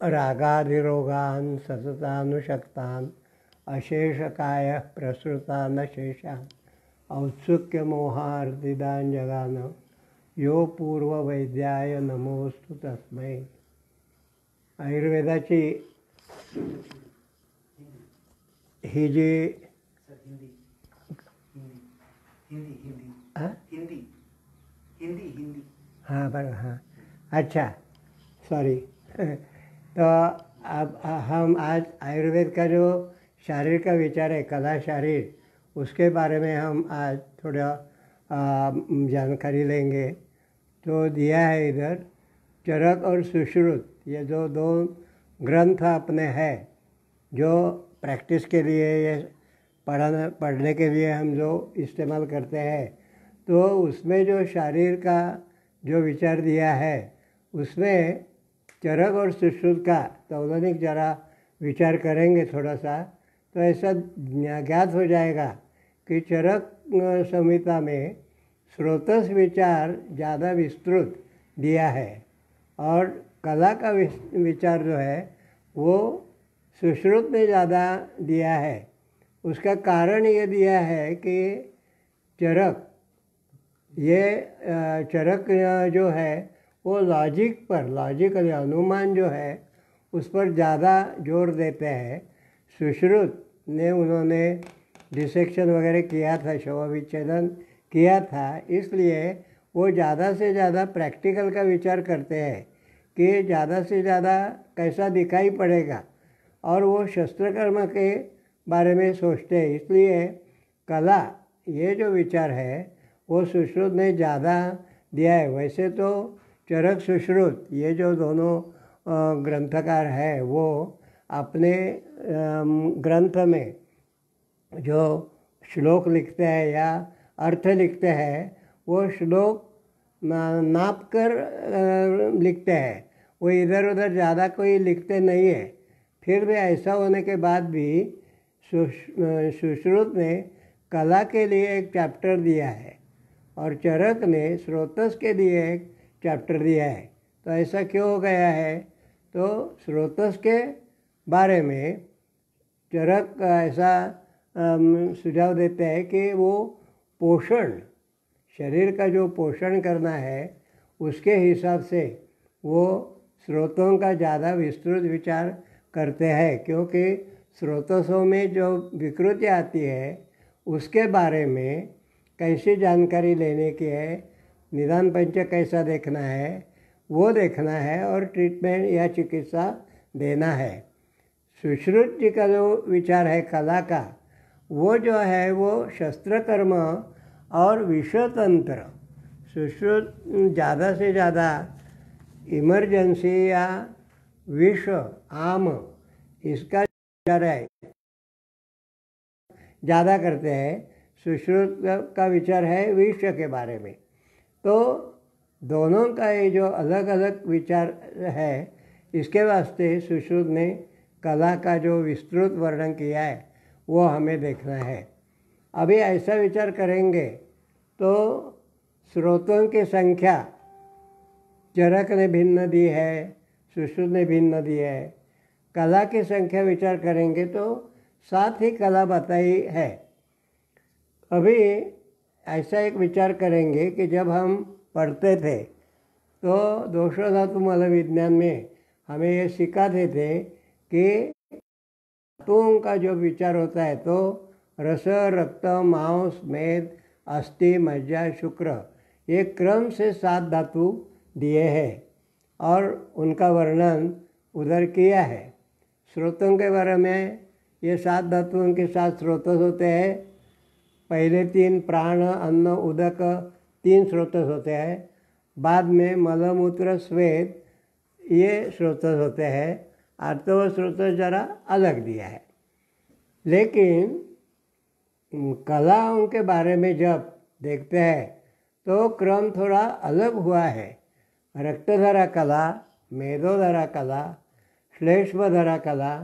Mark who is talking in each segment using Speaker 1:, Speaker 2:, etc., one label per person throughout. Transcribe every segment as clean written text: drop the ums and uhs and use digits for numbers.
Speaker 1: रागादिरोगान् सततानुशक्तान् अशेषकायः प्रसृतान् शेषान् औत्सुक्यमोहार्दिदान् जगान यो पूर्ववैद्याय नमोस्तु तस्मै. आयुर्वेदाची ही जी हाँ बराबर हाँ अच्छा सॉरी तो अब हम आज आयुर्वेद का जो शारीर का विचार है कला शारीर उसके बारे में हम आज थोड़ा जानकारी लेंगे. तो दिया है इधर चरक और सुश्रुत ये जो दो ग्रंथ अपने हैं जो प्रैक्टिस के लिए ये पढ़ने के लिए हम जो इस्तेमाल करते हैं. तो उसमें जो शारीर का जो विचार दिया है उसमें चरक और सुश्रुत का तौलनिक जरा विचार करेंगे थोड़ा सा तो ऐसा ज्ञात हो जाएगा कि चरक संहिता में स्रोतस विचार ज़्यादा विस्तृत दिया है और कला का विचार जो है वो सुश्रुत में ज़्यादा दिया है. उसका कारण ये दिया है कि चरक जो है वो लॉजिक अनुमान जो है उस पर ज़्यादा जोर देते हैं. सुश्रुत ने उन्होंने डिसेक्शन वगैरह किया था, शव विच्छेदन किया था, इसलिए वो ज़्यादा से ज़्यादा प्रैक्टिकल का विचार करते हैं कि ज़्यादा से ज़्यादा कैसा दिखाई पड़ेगा और वो शस्त्रकर्म के बारे में सोचते हैं. इसलिए कला ये जो विचार है वो सुश्रुत ने ज़्यादा दिया है. वैसे तो चरक सुश्रुत ये जो दोनों ग्रंथकार है वो अपने ग्रंथ में जो श्लोक लिखते हैं या अर्थ लिखते हैं वो श्लोक नाप कर लिखते हैं. वो इधर उधर ज़्यादा कोई लिखते नहीं है. फिर भी ऐसा होने के बाद भी सुश्रुत ने कला के लिए एक चैप्टर दिया है और चरक ने स्रोतस के लिए एक चैप्टर दिया है. तो ऐसा क्यों हो गया है? तो स्रोतस के बारे में चरक ऐसा सुझाव देते हैं कि वो पोषण शरीर का जो पोषण करना है उसके हिसाब से वो स्रोतों का ज़्यादा विस्तृत विचार करते हैं, क्योंकि स्रोतों में जो विकृति आती है उसके बारे में कैसी जानकारी लेने की है, निदान पंचक कैसा देखना है वो देखना है और ट्रीटमेंट या चिकित्सा देना है. सुश्रुत जी का जो विचार है कला का वो जो है वो शस्त्रकर्म और विषतंत्र. सुश्रुत ज़्यादा से ज़्यादा इमरजेंसी या विष आम इसका विचार है ज़्यादा करते हैं. सुश्रुत का विचार है विष के बारे में. तो दोनों का ये जो अलग अलग विचार है इसके वास्ते सुश्रुत ने कला का जो विस्तृत वर्णन किया है वो हमें देखना है. अभी ऐसा विचार करेंगे तो स्रोतों की संख्या चरक ने भिन्न दी है, सुश्रुत ने भिन्न दी है. कला की संख्या विचार करेंगे तो 7 ही कला बताई है. अभी ऐसा एक विचार करेंगे कि जब हम पढ़ते थे तो दोषो धातु मल विज्ञान में हमें ये सिखाते थे कि धातुओं का जो विचार होता है तो रस, रक्त, मांस, मेद, अस्थि, मज्जा, शुक्र ये क्रम से 7 धातु दिए हैं और उनका वर्णन उधर किया है. स्रोतों के बारे में ये 7 धातुओं के 7 स्रोत होते हैं. पहले 3 प्राण, अन्न, उदक 3 स्रोत होते हैं. बाद में मलमूत्र, स्वेद ये स्रोत होते हैं. आठवां स्रोत जरा अलग दिया है. लेकिन कलाओं के बारे में जब देखते हैं तो क्रम थोड़ा अलग हुआ है. रक्तधरा कला, मेदोधरा कला, श्लेष्मधरा कला,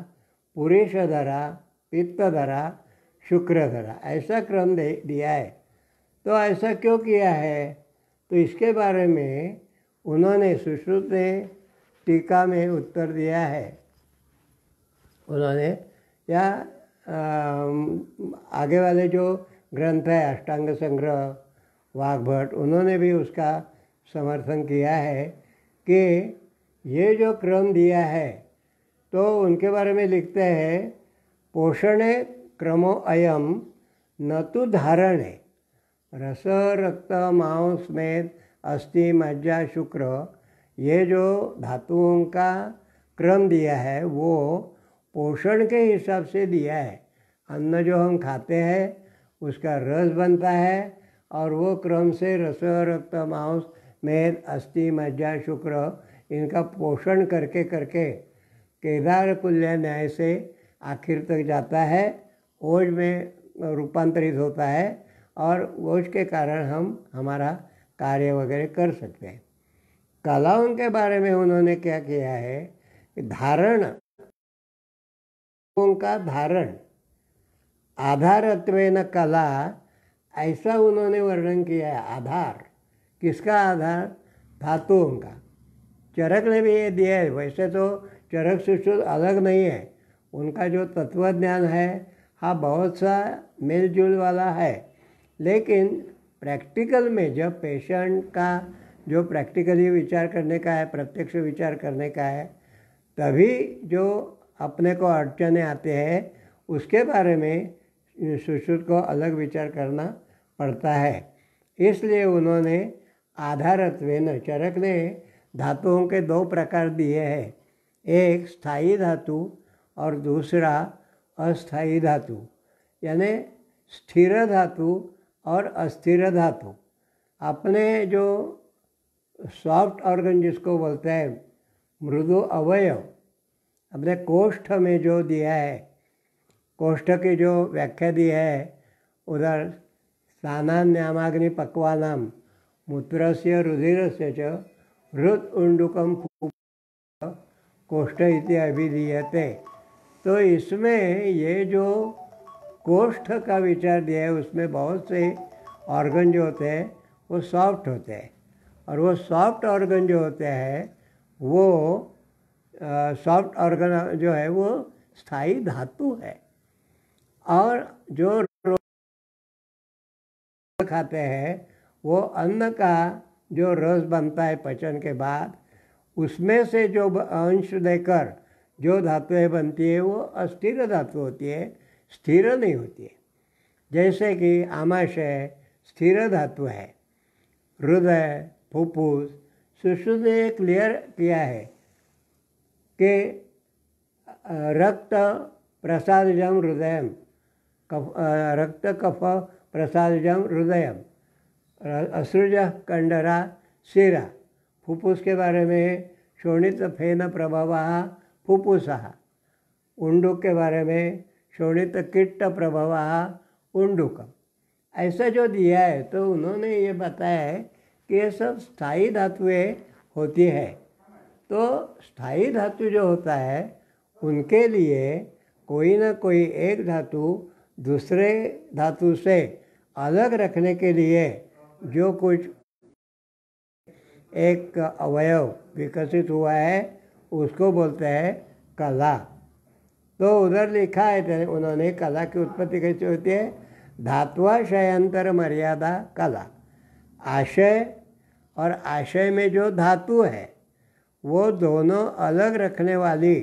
Speaker 1: पुरुषधरा, पित्तधरा, शुक्रधरा ऐसा क्रम दिया है. तो ऐसा क्यों किया है? तो इसके बारे में उन्होंने सुश्रुत ने टीका में उत्तर दिया है उन्होंने, या आगे वाले जो ग्रंथ है अष्टांग संग्रह, वाग्भट, उन्होंने भी उसका समर्थन किया है कि ये जो क्रम दिया है, तो उनके बारे में लिखते हैं पोषणे क्रमो अयम न तो धारणे, रस रक्त मांस मेद अस्थि मज्जा शुक्र, ये जो धातुओं का क्रम दिया है वो पोषण के हिसाब से दिया है। अन्न जो हम खाते हैं उसका रस बनता है और वो क्रम से रस रक्त मांस मेद अस्थि मज्जा शुक्र इनका पोषण करके करके केदार कुल्य न्याय से आखिर तक जाता है, ओज में रूपांतरित होता है और ओज के कारण हम हमारा कार्य वगैरह कर सकते हैं। कलाओं के बारे में उन्होंने क्या किया है कि धारण, का धारण आधारत्वेन कला, ऐसा उन्होंने वर्णन किया है। आधार किसका? आधार धातुओं का। चरक ने भी ये दिया है। वैसे तो चरक सुश्रुत अलग नहीं है, उनका जो तत्वज्ञान है हाँ बहुत सा मेलजोल वाला है, लेकिन प्रैक्टिकल में जब पेशेंट का जो प्रैक्टिकली विचार करने का है, प्रत्यक्ष विचार करने का है, तभी जो अपने को अड़चने आते हैं उसके बारे में सुश्रुत को अलग विचार करना पड़ता है। इसलिए उन्होंने आधारत्वेन, चरक ने धातुओं के दो प्रकार दिए हैं, एक स्थायी धातु और दूसरा अस्थायी धातु, यानी स्थिर धातु और अस्थिर धातु। अपने जो सॉफ्ट ऑर्गन जिसको बोलते हैं मृदु अवयव, अपने कोष्ठ में जो दिया है, कोष्ठ की जो व्याख्या दी है उधर स्थानान्यामाग्नि पक्वानाम मूत्रस्य रुधिरस्य च हृद उंडुकम कोष्ठ इति अभिधीयते। तो इसमें ये जो कोष्ठ का विचार दिया है उसमें बहुत से ऑर्गन जो होते हैं वो सॉफ्ट होते हैं, और वो सॉफ्ट ऑर्गन जो होते हैं वो सॉफ्ट ऑर्गन जो है वो स्थायी धातु है। और जो खाते हैं वो अन्न का जो रस बनता है पचन के बाद, उसमें से जो अंश देकर जो धातुएं बनती है वो अस्थिर धातु होती है, स्थिर नहीं होती है। जैसे कि आमाशय स्थिर धातु है, हृदय, फुफ्फुस, सुश्रुत ने क्लियर किया है कि रक्त प्रसादजम हृदयम, रक्त कफ प्रसादजम हृदयम, असृज कंडरा शिरा, फुफ्फुस के बारे में शोणित फेन प्रभवः फुफ्फुसः, उंडुक के बारे में शोणित किट्ट प्रभवः उंडुकम। ऐसा जो दिया है तो उन्होंने ये बताया है कि ये सब स्थायी धातुएं होती है। तो स्थायी धातु जो होता है उनके लिए कोई ना कोई एक धातु दूसरे धातु से अलग रखने के लिए जो कुछ एक अवयव विकसित हुआ है उसको बोलते हैं कला। तो उधर लिखा है उन्होंने कला की उत्पत्ति कैसे होती है, धात्वाशयांतर मर्यादा कला। आशय और आशय में जो धातु है वो दोनों अलग रखने वाली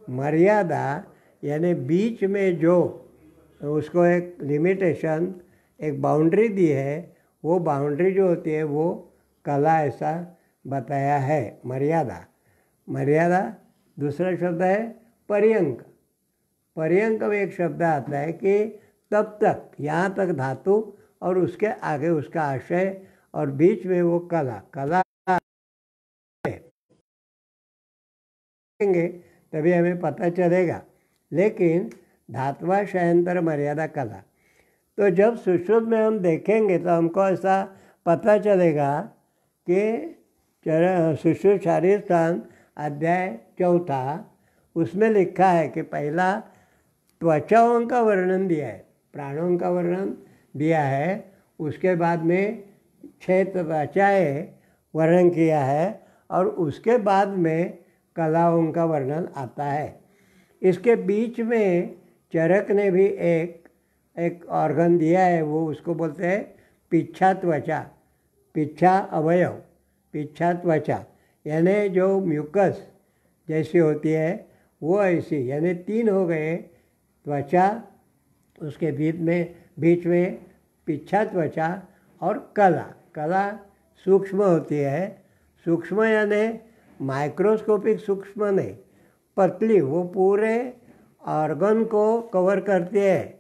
Speaker 1: मर्यादा, यानी बीच में जो उसको एक लिमिटेशन, एक बाउंड्री दी है, वो बाउंड्री जो होती है वो कला ऐसा बताया है। मर्यादा, मर्यादा दूसरा शब्द है पर्यंक। पर्यंक में एक शब्द आता है कि तब तक, यहाँ तक धातु और उसके आगे उसका आशय और बीच में वो कला, कला तभी हमें पता चलेगा। लेकिन धात्वाशयांतर मर्यादा कला, तो जब सुश्रुत में हम देखेंगे तो हमको ऐसा पता चलेगा कि सुश्रुत शारीर स्थान अध्याय 4 उसमें लिखा है कि पहला त्वचाओं का वर्णन दिया है, प्राणों का वर्णन दिया है, उसके बाद में 6 त्वचाएं वर्णन किया है, और उसके बाद में कलाओं का वर्णन आता है। इसके बीच में चरक ने भी एक ऑर्गन दिया है, वो उसको बोलते हैं पिच्छा त्वचा, पिच्छा अवयव, पिच्छा त्वचा, यानी जो म्यूकस जैसी होती है वो ऐसी, यानी 3 हो गए, त्वचा, उसके बीच में पिच्छा त्वचा और कला सूक्ष्म होती है। सूक्ष्म यानी माइक्रोस्कोपिक सूक्ष्म नहीं, पतली, वो पूरे ऑर्गन को कवर करती है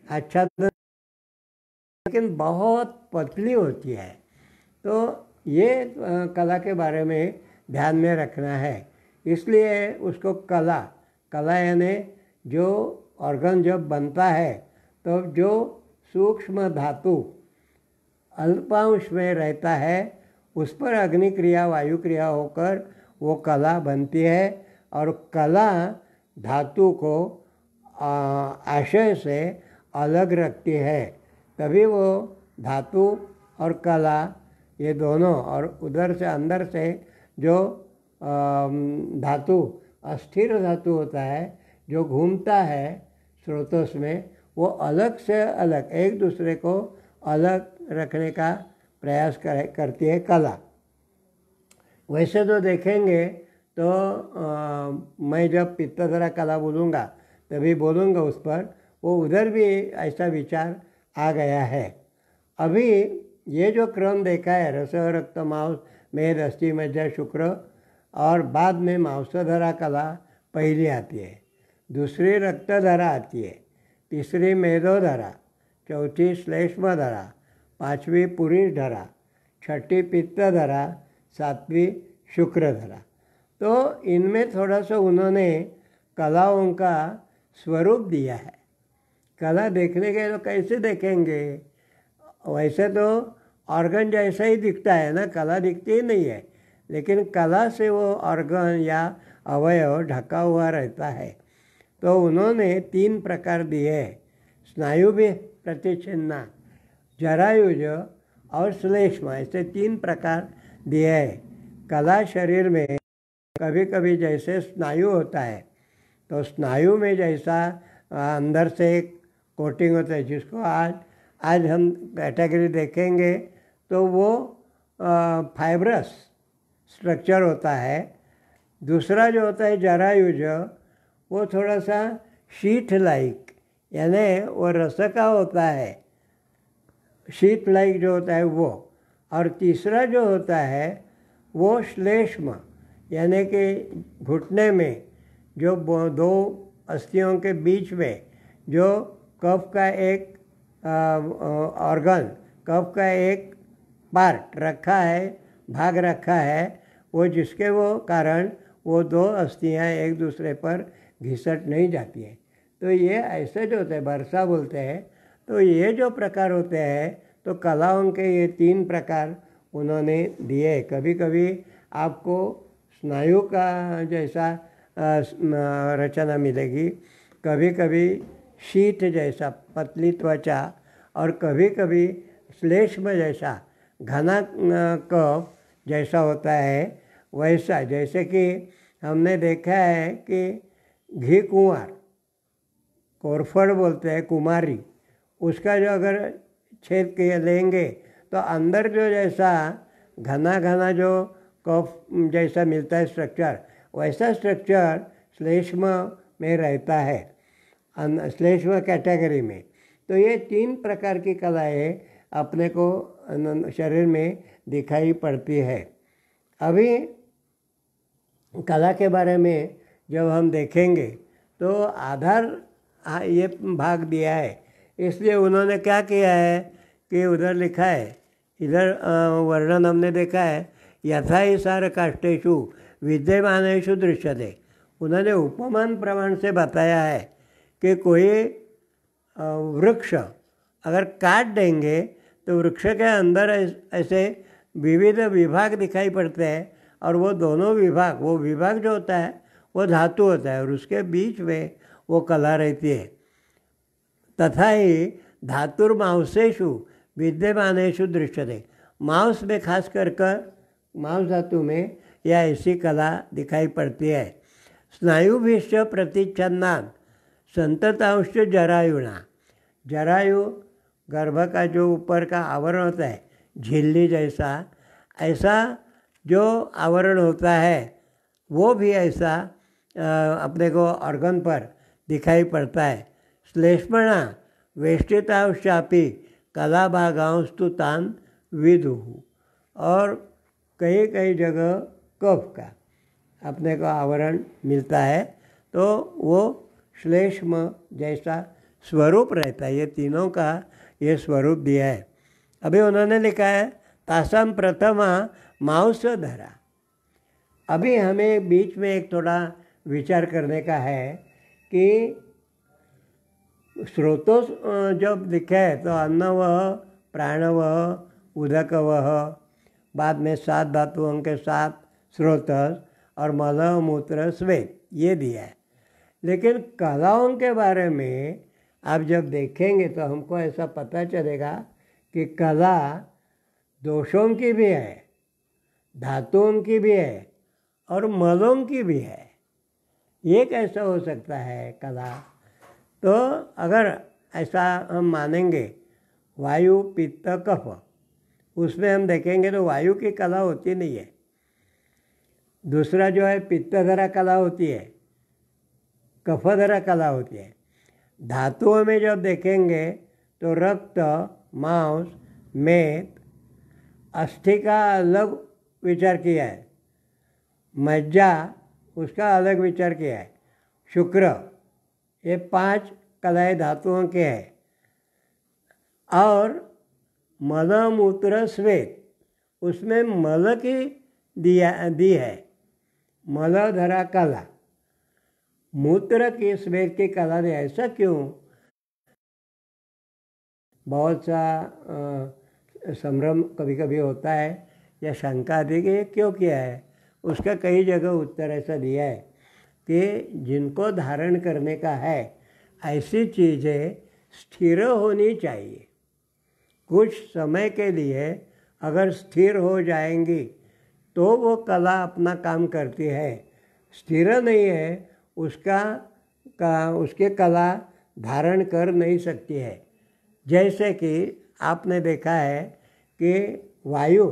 Speaker 1: अच्छा, लेकिन बहुत पतली होती है। तो ये कला के बारे में ध्यान में रखना है, इसलिए उसको कला यानी जो ऑर्गन जब बनता है तो जो सूक्ष्म धातु अल्पांश में रहता है उस पर अग्नि क्रिया वायु क्रिया होकर वो कला बनती है, और कला धातु को आशय से अलग रखती है, तभी वो धातु और कला ये दोनों, और उधर से अंदर से जो धातु अस्थिर धातु होता है जो घूमता है स्रोतोष में, वो अलग से अलग एक दूसरे को अलग रखने का प्रयास करती है कला। वैसे तो देखेंगे तो मैं जब पित्तधरा कला बोलूँगा तभी बोलूँगा उस पर, वो उधर भी ऐसा विचार आ गया है। अभी ये जो क्रम देखा है, रस रक्त मांस मेद अस्थि मज्जा शुक्र, और बाद में मांसधरा कला पहली आती है, दूसरी रक्तधरा आती है, तीसरी मेदोधरा, चौथी श्लेष्मधरा, पांचवी पुरीधरा, छठी पित्तधरा, सातवीं शुक्रधरा। तो इनमें थोड़ा सा उन्होंने कलाओं का स्वरूप दिया है। कला देखने के तो कैसे देखेंगे, वैसे तो ऑर्गन जैसा ही दिखता है ना, कला दिखती ही नहीं है, लेकिन कला से वो ऑर्गन या अवयव ढका हुआ रहता है। तो उन्होंने 3 प्रकार दिए, स्नायु भी प्रतिच्छिन्ना, जरायुज और श्लेष्म, ऐसे 3 प्रकार दिए हैं। कला शरीर में कभी कभी जैसे स्नायु होता है, तो स्नायु में जैसा अंदर से एक कोटिंग होता है, जिसको आज हम कैटेगरी देखेंगे तो वो फाइब्रस स्ट्रक्चर होता है। दूसरा जो होता है जरायुज, वो थोड़ा सा शीट लाइक, यानी वो रस का होता है, शीट लाइक जो होता है वो। और तीसरा जो होता है वो श्लेष्म, यानी कि घुटने में जो 2 अस्थियों के बीच में जो कफ का एक ऑर्गन, कफ का एक पार्ट रखा है, भाग रखा है, वो जिसके वो कारण वो 2 अस्थियाँ एक दूसरे पर घिसट नहीं जाती हैं। तो ये ऐसे जो होते हैं, बरसा बोलते हैं। तो ये जो प्रकार होते हैं, तो कलाओं के ये 3 प्रकार उन्होंने दिए। कभी कभी आपको स्नायु का जैसा रचना मिलेगी, कभी कभी शीट जैसा पतली त्वचा, और कभी कभी श्लेष्म जैसा घना कफ जैसा होता है वैसा। जैसे कि हमने देखा है कि घी कुंवार, कोरफड़ बोलते हैं, कुमारी, उसका जो अगर छेद के लेंगे तो अंदर जो जैसा घना जो कफ जैसा मिलता है स्ट्रक्चर, वैसा स्ट्रक्चर श्लेष्म में रहता है, श्लेष्म कैटेगरी में। तो ये 3 प्रकार की कलाएँ अपने को शरीर में दिखाई पड़ती है। अभी कला के बारे में जब हम देखेंगे तो आधार ये भाग दिया है, इसलिए उन्होंने क्या किया है कि उधर लिखा है, इधर वर्णन हमने देखा है, यथा ही सार काष्ठेषु विद्यमानेषु दृश्यते। उन्होंने उपमान प्रमाण से बताया है कि कोई वृक्ष अगर काट देंगे तो वृक्ष के अंदर ऐसे विविध विभाग दिखाई पड़ते हैं, और वो दोनों विभाग, वो विभाग जो होता है वो धातु होता है, और उसके बीच में वो कला रहती है। तथा ही धातुर्मांसेषु विद्यमानेषु दृश्यते। मांस में खास कर मांस धातु में या ऐसी कला दिखाई पड़ती है। स्नायुभिश्च प्रतिच्छन्नात् संततांश्च जरायुणा। जरायु गर्भ का जो ऊपर का आवरण होता है झिल्ली जैसा, ऐसा जो आवरण होता है वो भी ऐसा अपने को ऑर्गन पर दिखाई पड़ता है। श्लेष्मणा वेष्टितांश्चापि कलाभागांस्तु तान् विदुः। और कई कई जगह कफ का अपने को आवरण मिलता है, तो वो श्लेष्म जैसा स्वरूप रहता है। ये तीनों का ये स्वरूप दिया है। अभी उन्होंने लिखा है तासाम प्रथमा मांसधरा। अभी हमें बीच में एक थोड़ा विचार करने का है कि स्रोतों जब लिखा है तो अन्नवह, प्राणवह, उदकवह, बाद में 7 धातुओं के 7 स्रोतस और मल, मूत्र, श्वेत ये दिया है। लेकिन कलाओं के बारे में आप जब देखेंगे तो हमको ऐसा पता चलेगा कि कला दोषों की भी है, धातुओं की भी है और मलों की भी है। ये कैसा हो सकता है कला? तो अगर ऐसा हम मानेंगे वायु, पित्त, कफ, उसमें हम देखेंगे तो वायु की कला होती नहीं है। दूसरा जो है पित्तधरा कला होती है, कफधरा कला होती है। धातुओं में जब देखेंगे तो रक्त, मांस, मेद, अस्थि का अलग विचार किया है, मज्जा उसका अलग विचार किया है, शुक्र, ये 5 कलाएँ धातुओं के हैं। और मल, मूत्र, श्वेत, उसमें मल की दी है, मलधरा कला। मूत्र की, श्वेत की कला ने। ऐसा क्यों? बहुत सा संभ्रम कभी कभी होता है या शंका आती कि ये क्यों किया है। उसका कई जगह उत्तर ऐसा दिया है कि जिनको धारण करने का है ऐसी चीज़ें स्थिर होनी चाहिए। कुछ समय के लिए अगर स्थिर हो जाएंगी तो वो कला अपना काम करती है। स्थिर नहीं है उसके कला धारण कर नहीं सकती है। जैसे कि आपने देखा है कि वायु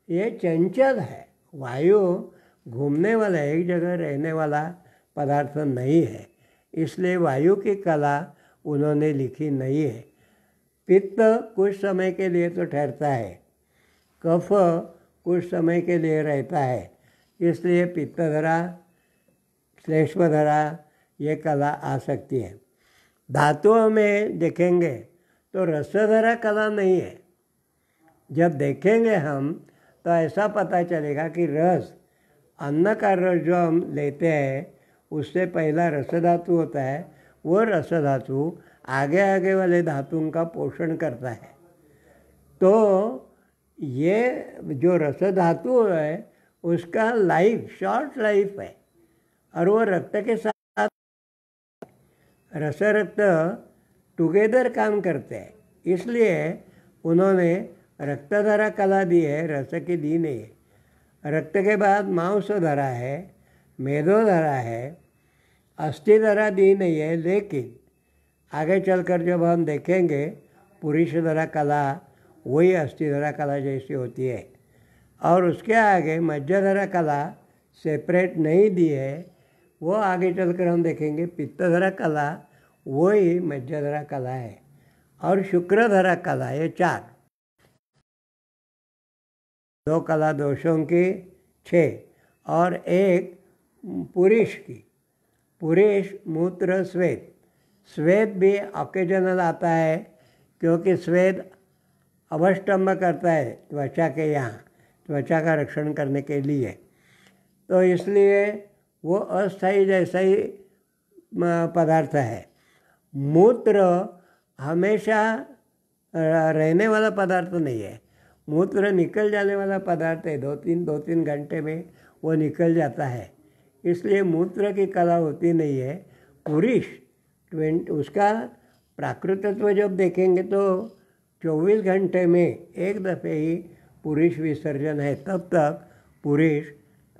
Speaker 1: ये चंचल है, वायु घूमने वाला, एक जगह रहने वाला पदार्थ नहीं है, इसलिए वायु की कला उन्होंने लिखी नहीं है। पित्त कुछ समय के लिए तो ठहरता है, कफ कुछ समय के लिए रहता है, इसलिए पित्तधरा, श्लेष्मधरा ये कला आ सकती है। धातुओं में देखेंगे तो रसधरा कला नहीं है। जब देखेंगे हम तो ऐसा पता चलेगा कि रस, अन्न का रस जो हम लेते हैं उससे पहला रस धातु होता है, वो रस धातु आगे आगे वाले धातुओं का पोषण करता है। तो ये जो रस धातु है उसका लाइफ शॉर्ट लाइफ है और वो रक्त के साथ रस रक्त टुगेदर काम करते हैं, इसलिए उन्होंने रक्तधरा कला दी है, रस की दी नहीं है। रक्त के बाद मांसधरा है, मेदोधरा है, अस्थिधरा दी नहीं है। लेकिन आगे चलकर जब हम देखेंगे पुरुषधरा कला वही अस्थिधरा कला जैसी होती है। और उसके आगे मज्जाधरा कला सेपरेट नहीं दी है, वो आगे चलकर हम देखेंगे पित्तधरा कला वही मज्जाधरा कला है। और शुक्रधरा कला, ये 4 2 कला दोषों की 6 और एक पुरुष की, पुरुष, मूत्र, श्वेत। श्वेत भी ऑकेजनल आता है क्योंकि श्वेत अवष्टम्भ करता है त्वचा के यहाँ, त्वचा का रक्षण करने के लिए, तो इसलिए वो अस्थायी जैसा ही पदार्थ है। मूत्र हमेशा रहने वाला पदार्थ नहीं है, मूत्र निकल जाने वाला पदार्थ है। 2-3 घंटे में वो निकल जाता है, इसलिए मूत्र की कला होती नहीं है। पुरुष उसका प्राकृतत्व जब देखेंगे तो 24 घंटे में एक दफ़े ही पुरुष विसर्जन है, तब तक पुरुष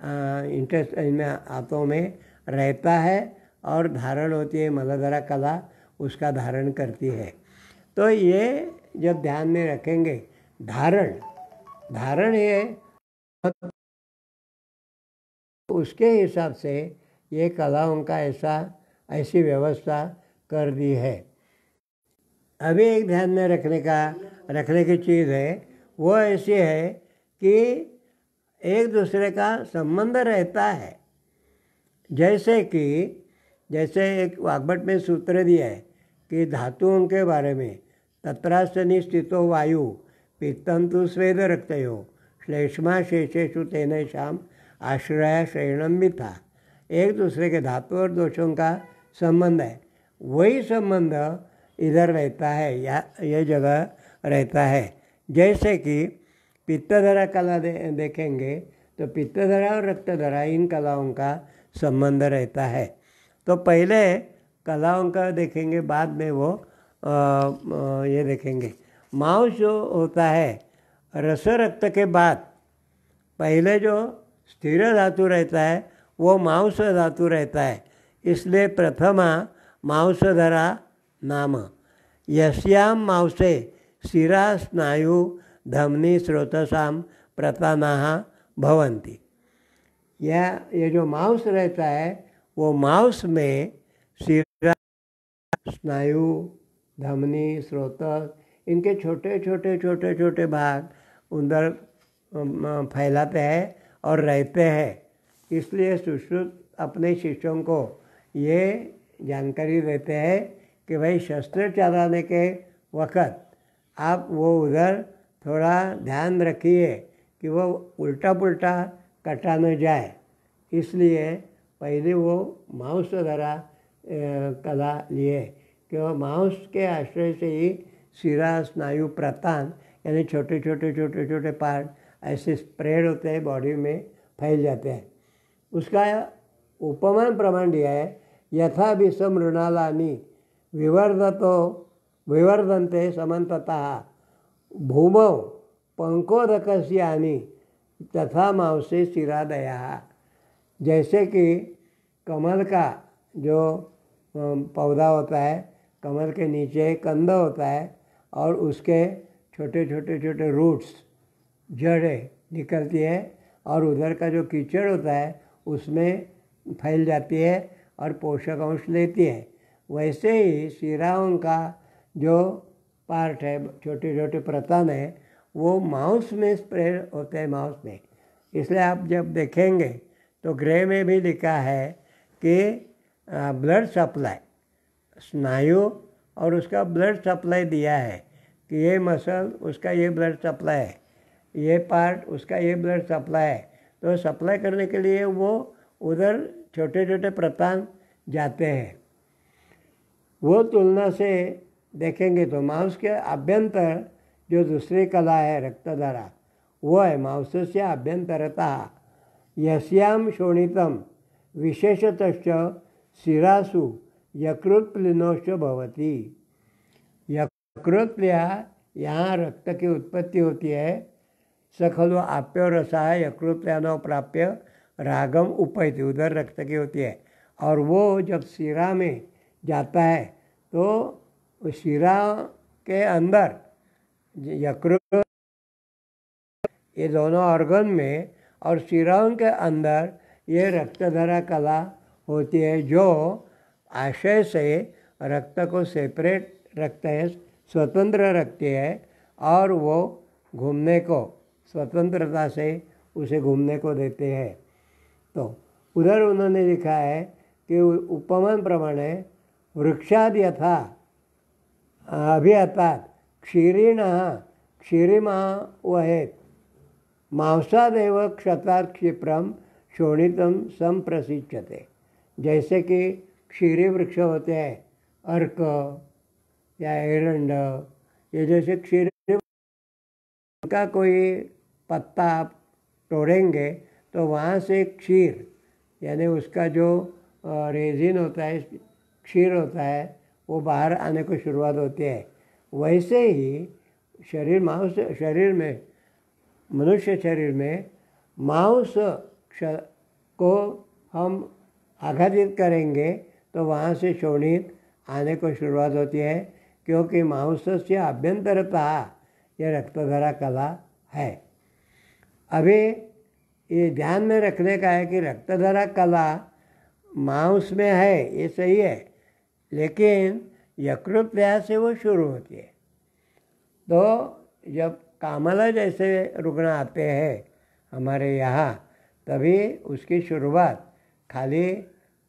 Speaker 1: इनमें हाथों में रहता है और धारण होती है, मलधरा कला उसका धारण करती है। तो ये जब ध्यान में रखेंगे, धारण ये उसके हिसाब से ये कलाओं का ऐसी व्यवस्था कर दी है। अभी एक ध्यान में रखने की चीज़ है, वो ऐसी है कि एक दूसरे का संबंध रहता है। जैसे एक वाग्भट में सूत्र दिया है कि धातुओं के बारे में, तत्रास्तनि स्थितो वायु पित्तं तु स्वेद रक्तयो श्लेष्मा शेषेषु तेनेषाम आश्रय शयनम भी था। एक दूसरे के धातु और दोषों का संबंध है, वही संबंध इधर रहता है या ये जगह रहता है। जैसे कि पित्तधरा कला देखेंगे तो पित्तधरा और रक्तधरा इन कलाओं का संबंध रहता है। तो पहले कलाओं का देखेंगे, बाद में वो ये देखेंगे। मांस जो होता है, रस रक्त के बाद पहले जो स्थिर धातु रहता है वो मांस धातु रहता है, इसलिए प्रथमा मांसधरा नाम। यस्याम मांसे शिरा स्नायु धमनी स्रोतसाम प्रतानाः भवन्ति। ये जो मांस रहता है वो मांस में शिरा स्नायु धमनी स्रोत इनके छोटे भाग अंदर फैलाते हैं और रहते हैं। इसलिए सुश्रुत अपने शिष्यों को ये जानकारी देते हैं कि भाई शस्त्र चलाने के वक़्त आप वो उधर थोड़ा ध्यान रखिए कि वो उल्टा पुल्टा कटा न जाए। इसलिए पहले वो मांस धरा कला लिए कि वो मांस के आश्रय से ही शिरा स्नायु प्रतान यानी छोटे पार्ट ऐसे स्प्रेड होते हैं, बॉडी में फैल जाते हैं। उसका उपमान प्रमाण दिया है, यथा विषम मृणालानि विवर्धन्ते समन्ततः भूमौ पंकोदकस्यानि तथा मांसे शिरादयः। जैसे कि कमल का जो पौधा होता है, कमल के नीचे कंद होता है और उसके छोटे रूट्स जड़ें निकलती है और उधर का जो कीचड़ होता है उसमें फैल जाती है और पोषक अंश लेती है। वैसे ही शिराओं का जो पार्ट है, छोटे प्रतान है, वो मांस में स्प्रेड होते हैं, मांस में। इसलिए आप जब देखेंगे तो ग्रे में भी लिखा है कि ब्लड सप्लाई, स्नायु और उसका ब्लड सप्लाई दिया है कि ये मसल उसका ये ब्लड सप्लाई है, ये पार्ट उसका ये ब्लड सप्लाई है। तो सप्लाई करने के लिए वो उधर छोटे प्रतान जाते हैं। वो तुलना से देखेंगे तो मांस के अभ्यंतर जो दूसरी कला है रक्तधरा, वो है मांसस्य अभ्यंतरतः यस्याम शोणितम विशेषतश्च शिरासु यकृत्प्लिनोश्च भवति। यकृत्प्लिया यहाँ रक्त की उत्पत्ति होती है। स खलु आप्यो रसाः यकृत्प्लियानो प्राप्य रागम उपैति, उधर रक्त की होती है। और वो जब शिरा में जाता है तो शिरा के अंदर यकृत, ये दोनों ऑर्गन में और शिराओं के अंदर ये रक्तधरा कला होती है, जो आशय से रक्त को सेपरेट रखते हैं, स्वतंत्र रखती है और वो घूमने को स्वतंत्रता से उसे घूमने को देते हैं। तो उधर उन्होंने लिखा है कि उपमान प्रमाणे वृक्षाद यथा अभिहतात् क्षीरिणः क्षीरिमः वहेत् मांसादेव क्षतात् क्षिप्रम शोणितम संप्रसिच्यते। जैसे कि क्षीरी वृक्ष होते हैं, अर्क या एरंड, ये जैसे क्षीरी का कोई पत्ता आप तोड़ेंगे तो वहाँ से क्षीर यानी उसका जो रेजिन होता है, क्षीर होता है, वो बाहर आने को शुरुआत होती है। वैसे ही शरीर में, मनुष्य शरीर में मांस को हम आघातित करेंगे तो वहाँ से शोणित आने को शुरुआत होती है, क्योंकि मांसस्य अभ्यंतरता ये रक्तधरा कला है। अभी ये ध्यान में रखने का है कि रक्तधरा कला मांस में है, ये सही है, लेकिन यकृत प्रयास से वो शुरू होती है। तो जब कामला जैसे रुग्ण आते हैं हमारे यहाँ, तभी उसकी शुरुआत खाली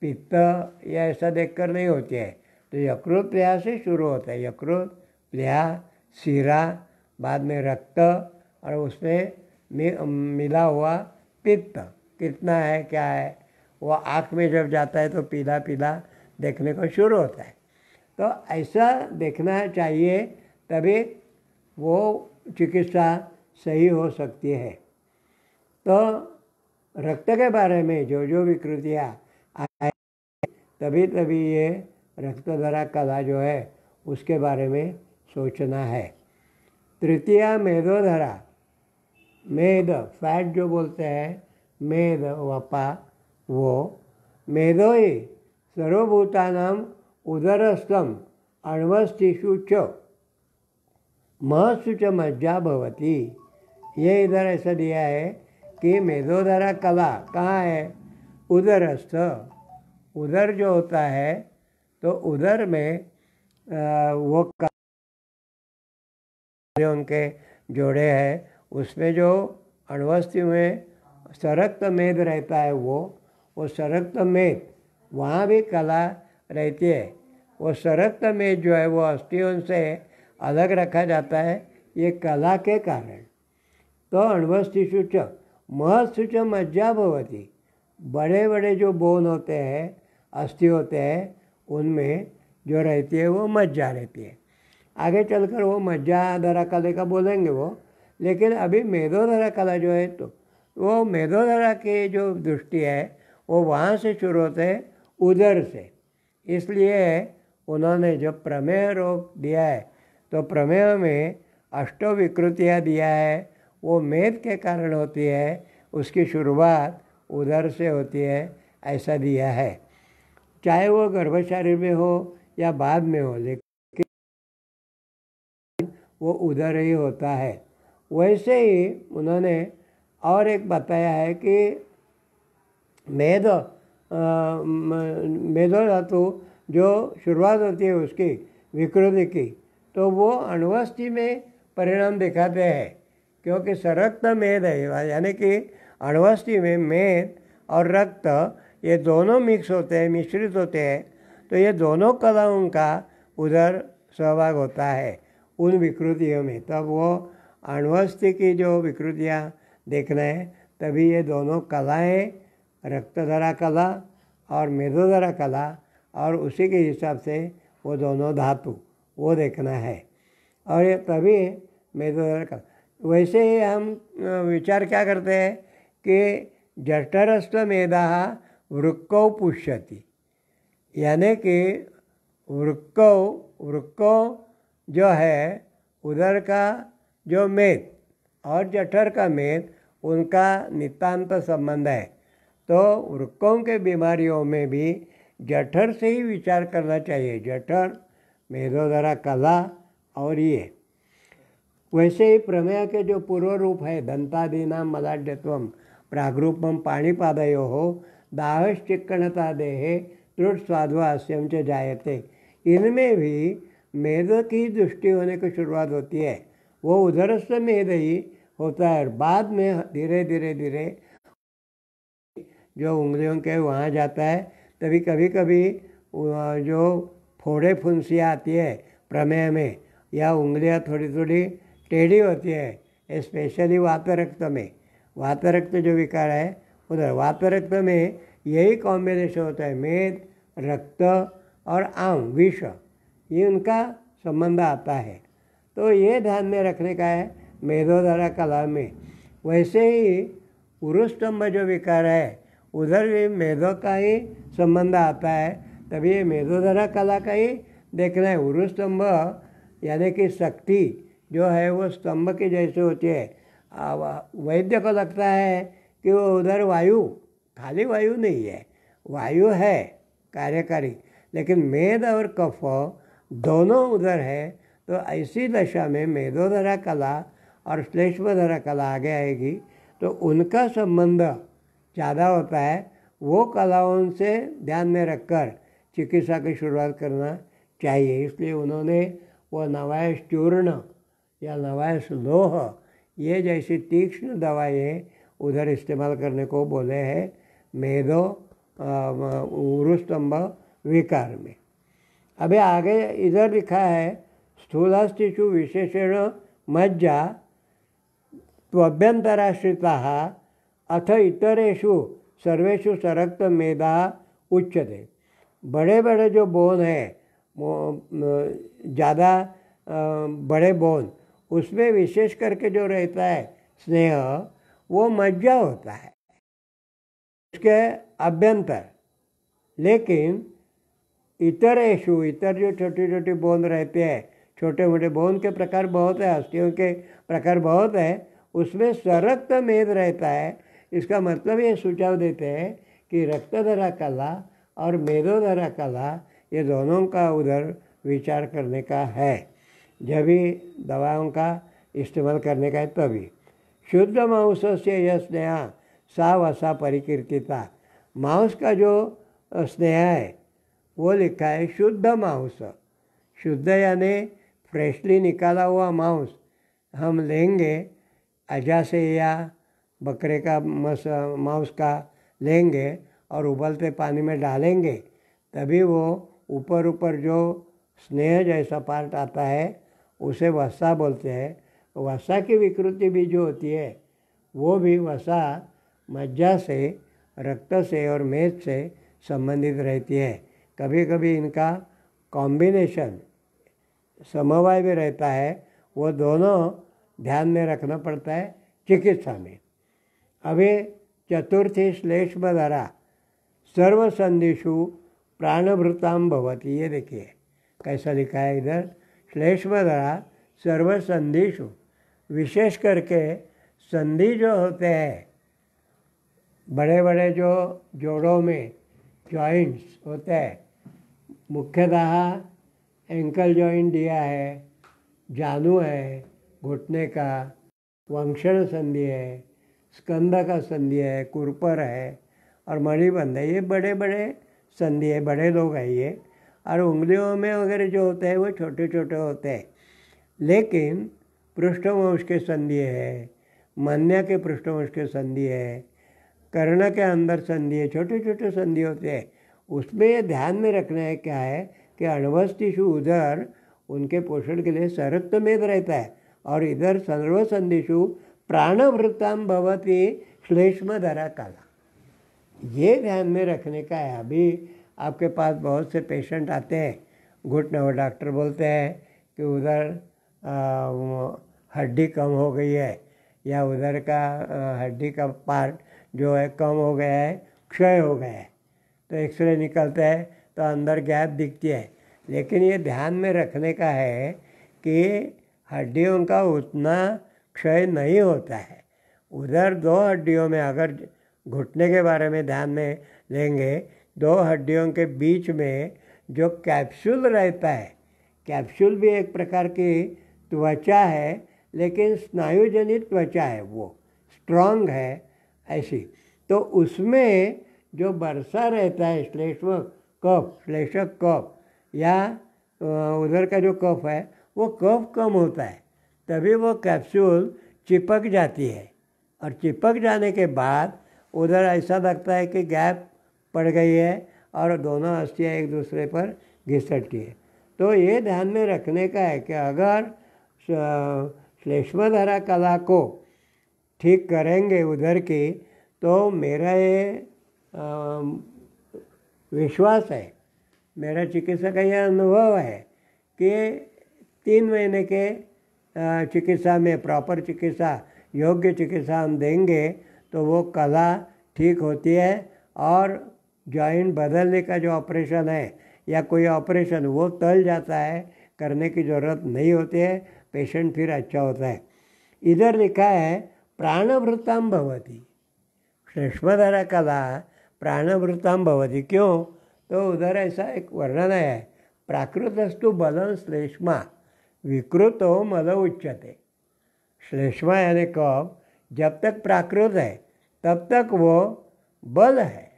Speaker 1: पित्त या ऐसा देखकर नहीं होती है, तो यकृत प्लेहा से शुरू होता है। यकृत प्लेहा, सीरा, बाद में रक्त, और उसमें मिला हुआ पित्त कितना है क्या है, वो आँख में जब जाता है तो पीला पीला देखने को शुरू होता है। तो ऐसा देखना चाहिए, तभी वो चिकित्सा सही हो सकती है। तो रक्त के बारे में जो जो विकृतियाँ आए, तभी तभी ये रक्तधरा कला जो है उसके बारे में सोचना है। तृतीया मेदोधरा, मेद फैट जो बोलते हैं, मेद वपा, वो मेदो ही सर्वभूतानाम उदरस्थम अण्वस्तिषु च महत्सु च मज्जा भवती। ये इधर ऐसा दिया है कि मेदोधरा कला कहाँ है? उदरस्थ। उदर जो होता है तो उदर में वो उनके जोड़े हैं, उसमें जो अण्वस्ति में सरक्त मेद रहता है, वो सरक्त मेद वहाँ भी कला रहती है। वो सरक्त मेद जो है वो अस्थियों से अलग रखा जाता है, ये कला के कारण। तो अण्वस्तिषु च महत्सु च मज्जा भवती, बड़े बड़े जो बोन होते हैं, अस्थि होते हैं, उनमें जो रहती है वो मज्जा रहती है। आगे चलकर वो मज्जाधरा कला का बोलेंगे वो, लेकिन अभी मेदोधरा कला जो है, तो वो मेदोधरा की जो दृष्टि है वो वहाँ से शुरू होते हैं, उदर से। इसलिए उन्होंने जब प्रमेय रोग दिया है तो प्रमेय में अष्टो विकृतियाँ दिया है, वो मेद के कारण होती है, उसकी शुरुआत उदर से होती है, ऐसा दिया है। चाहे वो गर्भ शरीर में हो या बाद में हो, लेकिन वो उदर ही होता है। वैसे ही उन्होंने और एक बताया है कि मेदो धातु जो शुरुआत होती है उसकी विकृति की, तो वो अण्वस्ति में परिणाम दिखाते हैं, क्योंकि सरक्त मेद है, यानी कि अण्वस्ति में मेद और रक्त ये दोनों मिक्स होते हैं, मिश्रित होते हैं, तो ये दोनों कलाओं का उधर सहभाग होता है उन विकृतियों में। तब वो अण्वस्ति की जो विकृतियाँ देखना है, तभी ये दोनों कलाएँ, रक्तधरा कला और मेदोधरा कला, और उसी के हिसाब से वो दोनों धातु वो देखना है, और ये तभी मेदोधरा कला। वैसे ही हम विचार क्या करते हैं कि जठरस्थ मेधा वृक्कौ पुष्यति, यानी कि वृक्कौ जो है उदर का जो मेद और जठर का मेद, उनका नितांत संबंध है। तो वृक्कों के बीमारियों में भी जठर से ही विचार करना चाहिए, जठर, मेदोधरा कला और ये। वैसे ही प्रमेय के जो पूर्व रूप है, दंतादीनां मलाढ्यत्वं प्राग्रूपम पाणिपादयोः दाहश्चिक्कणता देहे त्रुट स्वाद्वास्यं च जायते, इनमें भी मेद की दृष्टि होने की शुरुआत होती है। वो उदरस्थ मेद ही होता है, बाद में धीरे धीरे धीरे जो उंगलियों के वहाँ जाता है, तभी कभी कभी जो फोड़े फुंसियाँ आती है प्रमेय में, या उंगलियाँ थोड़ी थोड़ी टेढ़ी होती है, स्पेशली वातरक्त में। वातरक्त जो विकार है उधर वातरक्त में यही कॉम्बिनेशन होता है, मेद, रक्त और आम विष, ये उनका संबंध आता है। तो ये ध्यान में रखने का है मेदोधरा कला में। वैसे ही उरुस्तंभ जो विकार है, उधर भी मेदो का ही संबंध आता है, तभी ये मेदोधरा कला का ही देखना है। उरुस्तंभ यानी कि शक्ति जो है वो स्तंभ के जैसे होती है। वैद्य को लगता है कि वो उधर वायु खाली वायु नहीं है, वायु है कार्यकारी, लेकिन मेद और कफ दोनों उधर है। तो ऐसी दशा में मेदोधरा कला और श्लेष्मधरा कला आगे आएगी, तो उनका संबंध ज़्यादा होता है। वो कलाओं से ध्यान में रखकर चिकित्सा की शुरुआत करना चाहिए। इसलिए उन्होंने वो नवायश चूर्ण या नवायश लोह ये जैसी तीक्ष्ण दवाएं उधर इस्तेमाल करने को बोले हैं मेदो उरुस्तंभ विकार में। अभी आगे इधर लिखा है स्थूलास्थिषु विशेषण मज्जा त्वभ्यंतराश्रिता अथ इतरेषु सर्वेषु सरक्त मेधा उच्यते। बड़े बड़े जो बोन है, ज़्यादा बड़े बोन, उसमें विशेष करके जो रहता है स्नेह, वो मज्जा होता है उसके अभ्यंतर। लेकिन इतरेषु, इतर जो छोटी छोटी बोन रहते हैं, छोटे मोटे बोन के प्रकार बहुत है, अस्थियों के प्रकार बहुत है, उसमें सरक्त मेद रहता है। इसका मतलब ये सुझाव देते हैं कि रक्तधरा कला और मेदोधरा कला ये दोनों का उधर विचार करने का है, जब भी दवाओं का इस्तेमाल करने का है तभी। शुद्ध मांस से यह स्नेह सा वसा परिकीर्तिता। मांस का जो स्नेह है वो लिखा है शुद्ध मांस। शुद्ध यानी फ्रेशली निकाला हुआ मांस हम लेंगे, अजा से या बकरे का मांस का लेंगे और उबलते पानी में डालेंगे, तभी वो ऊपर ऊपर जो स्नेह जैसा पार्ट आता है उसे वसा बोलते हैं। वसा की विकृति भी जो होती है वो भी वसा मज्जा से, रक्त से और मेद से संबंधित रहती है। कभी कभी इनका कॉम्बिनेशन समवाय भी रहता है, वो दोनों ध्यान में रखना पड़ता है चिकित्सा में। अभी चतुर्थी श्लेष्मधरा सर्वसंधिषु प्राणभृताम भवती। ये देखिए कैसा लिखा है इधर, श्लेष्मधरा सर्वसंधिषु, विशेष करके संधि जो होते हैं, बड़े बड़े जो जोड़ों में जॉइंट्स होते हैं, मुख्यतः एंकल जॉइंट दिया है, जानू है घुटने का, वंक्षण संधि है, स्कंद का संधि है, कुरपर है और मणिबंध है। ये बड़े बड़े संधि है, बड़े लोग हैं ये। और उंगलियों में वगैरह जो होते हैं वो छोटे छोटे होते हैं। लेकिन पृष्ठवंश के संधि है, मन्या के पृष्ठवंश के संधि है, कर्ण के अंदर संधि है, छोटे छोटे संधि होते हैं। उसमें ये ध्यान में रखना है क्या है कि अणवस्तिषु उधर उनके पोषण के लिए सरक्त मेद रहता है और इधर सर्वसंधिषु प्राणभृताम भवती श्लेष्मधरा कला। ये ध्यान में रखने का है। अभी आपके पास बहुत से पेशेंट आते हैं, घुटने, वो डॉक्टर बोलते हैं कि उधर हड्डी कम हो गई है या उधर का हड्डी का पार्ट जो है कम हो गया है, क्षय हो गया है। तो एक्सरे निकलता है तो अंदर गैप दिखती है। लेकिन ये ध्यान में रखने का है कि हड्डियों का उतना क्षय नहीं होता है। उधर दो हड्डियों में, अगर घुटने के बारे में ध्यान में लेंगे, दो हड्डियों के बीच में जो कैप्सूल रहता है, कैप्सूल भी एक प्रकार की त्वचा है, लेकिन स्नायुजनित त्वचा है, वो स्ट्रॉन्ग है ऐसी। तो उसमें जो बरसा रहता है श्लेष्मक कफ, श्लेष्मक कफ या उधर का जो कफ है वो कफ कम होता है, तभी वो कैप्सूल चिपक जाती है। और चिपक जाने के बाद उधर ऐसा लगता है कि गैप पड़ गई है और दोनों अस्थियाँ एक दूसरे पर घिसटती है। तो ये ध्यान में रखने का है कि अगर श्लेष्मधरा कला को ठीक करेंगे उधर की, तो मेरा ये विश्वास है, मेरा चिकित्सा का यह अनुभव है कि 3 महीने के चिकित्सा में, प्रॉपर चिकित्सा, योग्य चिकित्सा हम देंगे तो वो कला ठीक होती है और जॉइंट बदलने का जो ऑपरेशन है या कोई ऑपरेशन वो टल जाता है, करने की ज़रूरत नहीं होती है, पेशेंट फिर अच्छा होता है। इधर लिखा है प्राणभृताम भवती। श्लेष्मधरा कला प्राणभृताम भवति। क्यों? तो उधर ऐसा एक वर्णन है, प्राकृतस्तु बलं श्लेष्मा विकृतो मल उच्यते। श्लेष्मा यानी कब? जब तक प्राकृत है तब तक वो बल है।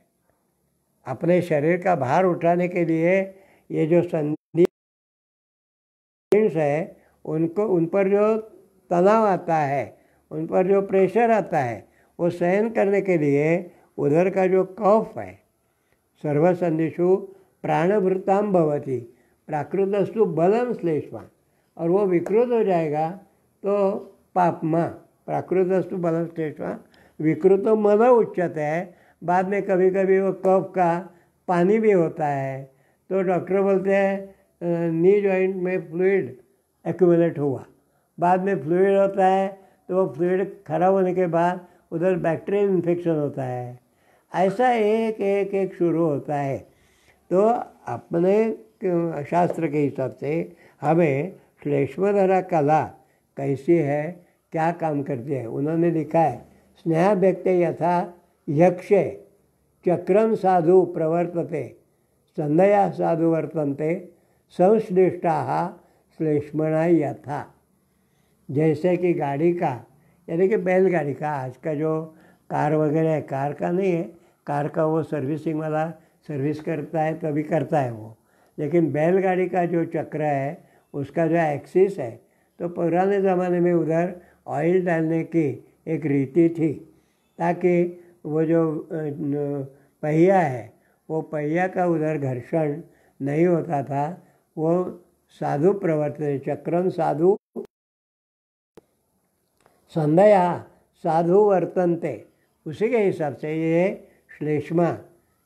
Speaker 1: अपने शरीर का भार उठाने के लिए ये जो संधि है उनको, उन पर जो तनाव आता है, उन पर जो प्रेशर आता है, वो सहन करने के लिए उधर का जो कफ है, सर्वसंधिषु प्राणभृताम भवति प्राकृतस्तु बलम श्लेष्मा, और वो विकृत हो जाएगा तो पापमा। प्राकृतस्तु बलम श्लेष्मा विकृतो मल उच्यते है। बाद में कभी कभी वो कफ का पानी भी होता है, तो डॉक्टर बोलते हैं नी जॉइंट में फ्लूइड एक्यूमुलेट हुआ। बाद में फ्लूइड होता है तो वो फ्लूइड खराब होने के बाद उधर बैक्टीरियल इन्फेक्शन होता है। ऐसा एक एक एक शुरू होता है। तो अपने शास्त्र के हिसाब से हमें श्लेष्मधरा कला कैसी है, क्या काम करती है, उन्होंने लिखा है, स्नेह व्यक्ते यथा यक्षे चक्रम साधु प्रवर्तते संदया साधु वर्तन्ते संश्लिष्टा श्लेष्मणा यथा। जैसे कि गाड़ी का, यानी कि बैलगाड़ी का, आज का जो कार वगैरह है, कार का नहीं है, कार का वो सर्विसिंग वाला सर्विस करता है तभी करता है वो, लेकिन बैलगाड़ी का जो चक्र है उसका जो एक्सिस है, तो पुराने ज़माने में उधर ऑयल डालने की एक रीति थी ताकि वो जो पहिया है वो पहिया का उधर घर्षण नहीं होता था। वो साधु प्रवर्तते चक्रम साधु संदया साधु वर्तनते, उसी के हिसाब से ये श्लेष्मा,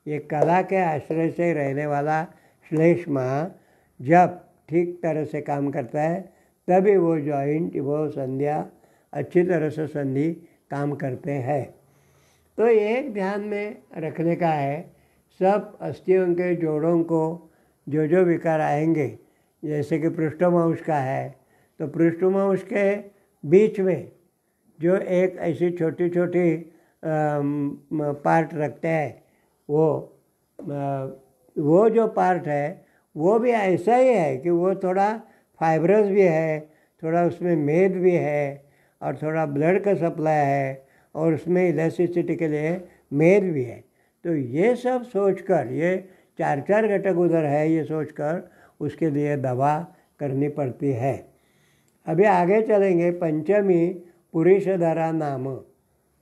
Speaker 1: ये कला के आश्रय से रहने वाला श्लेष्मा जब ठीक तरह से काम करता है तभी वो जॉइंट, वो संध्या अच्छी तरह से संधि काम करते हैं। तो एक ध्यान में रखने का है, सब अस्थियों के जोड़ों को जो जो विकार आएंगे, जैसे कि पृष्ठमांस का है तो पृष्ठमांस के बीच में जो एक ऐसी छोटी छोटी पार्ट रखते हैं, वो जो पार्ट है वो भी ऐसा ही है कि वो थोड़ा फाइब्रस भी है, थोड़ा उसमें मेद भी है, और थोड़ा ब्लड का सप्लाई है, और उसमें इलास्टिसिटी के लिए मेद भी है। तो ये सब सोचकर, ये चार चार घटक उधर है, ये सोचकर उसके लिए दवा करनी पड़ती है। अभी आगे चलेंगे। पंचमी पुरुषधरा नाम,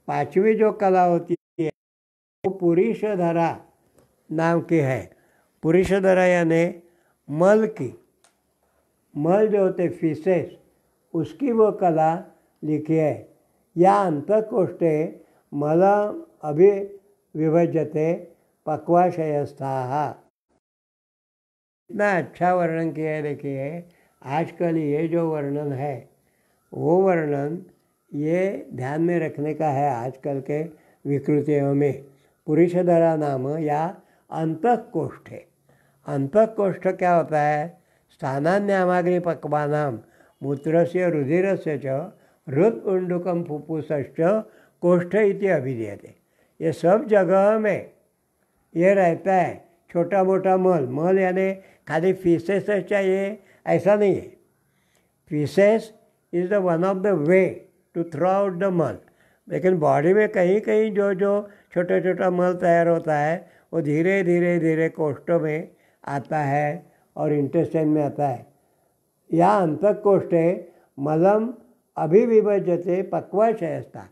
Speaker 1: पांचवी जो कला होती है वो पुरुषधरा नाम की है। पुरुषधरा यानी मल की, मल जो होते फीसेस, उसकी वो कला लिखी है। या अंतःकोष्ठे मल अभिविभज्यते पक्वाशयस्थाः। इतना अच्छा वर्णन किया है। देखिए आजकल ये जो वर्णन है वो वर्णन ये ध्यान में रखने का है आजकल के विकृतियों में। पुरुषधरा नाम या अंतःकोष्ठे, अंतःकोष्ठ क्या होता है? स्थानान्यामाग्नि पक्वानाम मूत्रस्य रुधिरस्य च हृदपुंडुकम फुफ्फुसश्च कोष्ठ इति अभिधीयते। ये सब जगह में ये रहता है छोटा मोटा मल। मल यानी खाली फीसेस चाहिए ऐसा नहीं है। Faeces is the one of the way to throw out the मल, लेकिन बॉडी में कहीं कहीं जो जो छोटा छोटा मल तैयार होता है वो धीरे धीरे धीरे कोष्ठों में आता है और इंटेस्टाइन में आता है। या अंतःकोष्ठे मलम अभिविभज्यते पक्वाशयस्था।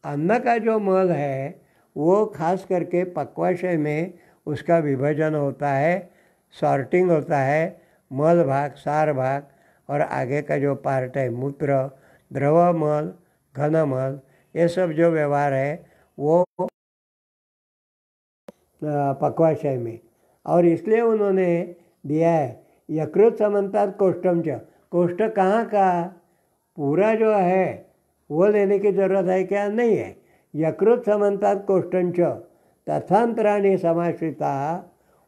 Speaker 1: अन्न का जो मल है वो खास करके पक्वाशय में उसका विभाजन होता है, सॉर्टिंग होता है। मल भाग, सार भाग और आगे का जो पार्ट है मूत्र, द्रव मल, घन मल, ये सब जो व्यवहार है वो पक्वाशय में। और इसलिए उन्होंने दिया है यकृत समन्तात् कोष्ठम च। कोष्ठ कहाँ का? पूरा जो है वो लेने की जरूरत है क्या? नहीं है। यकृत समन्तात् कोष्ठं च तथांतराणि समाश्रिता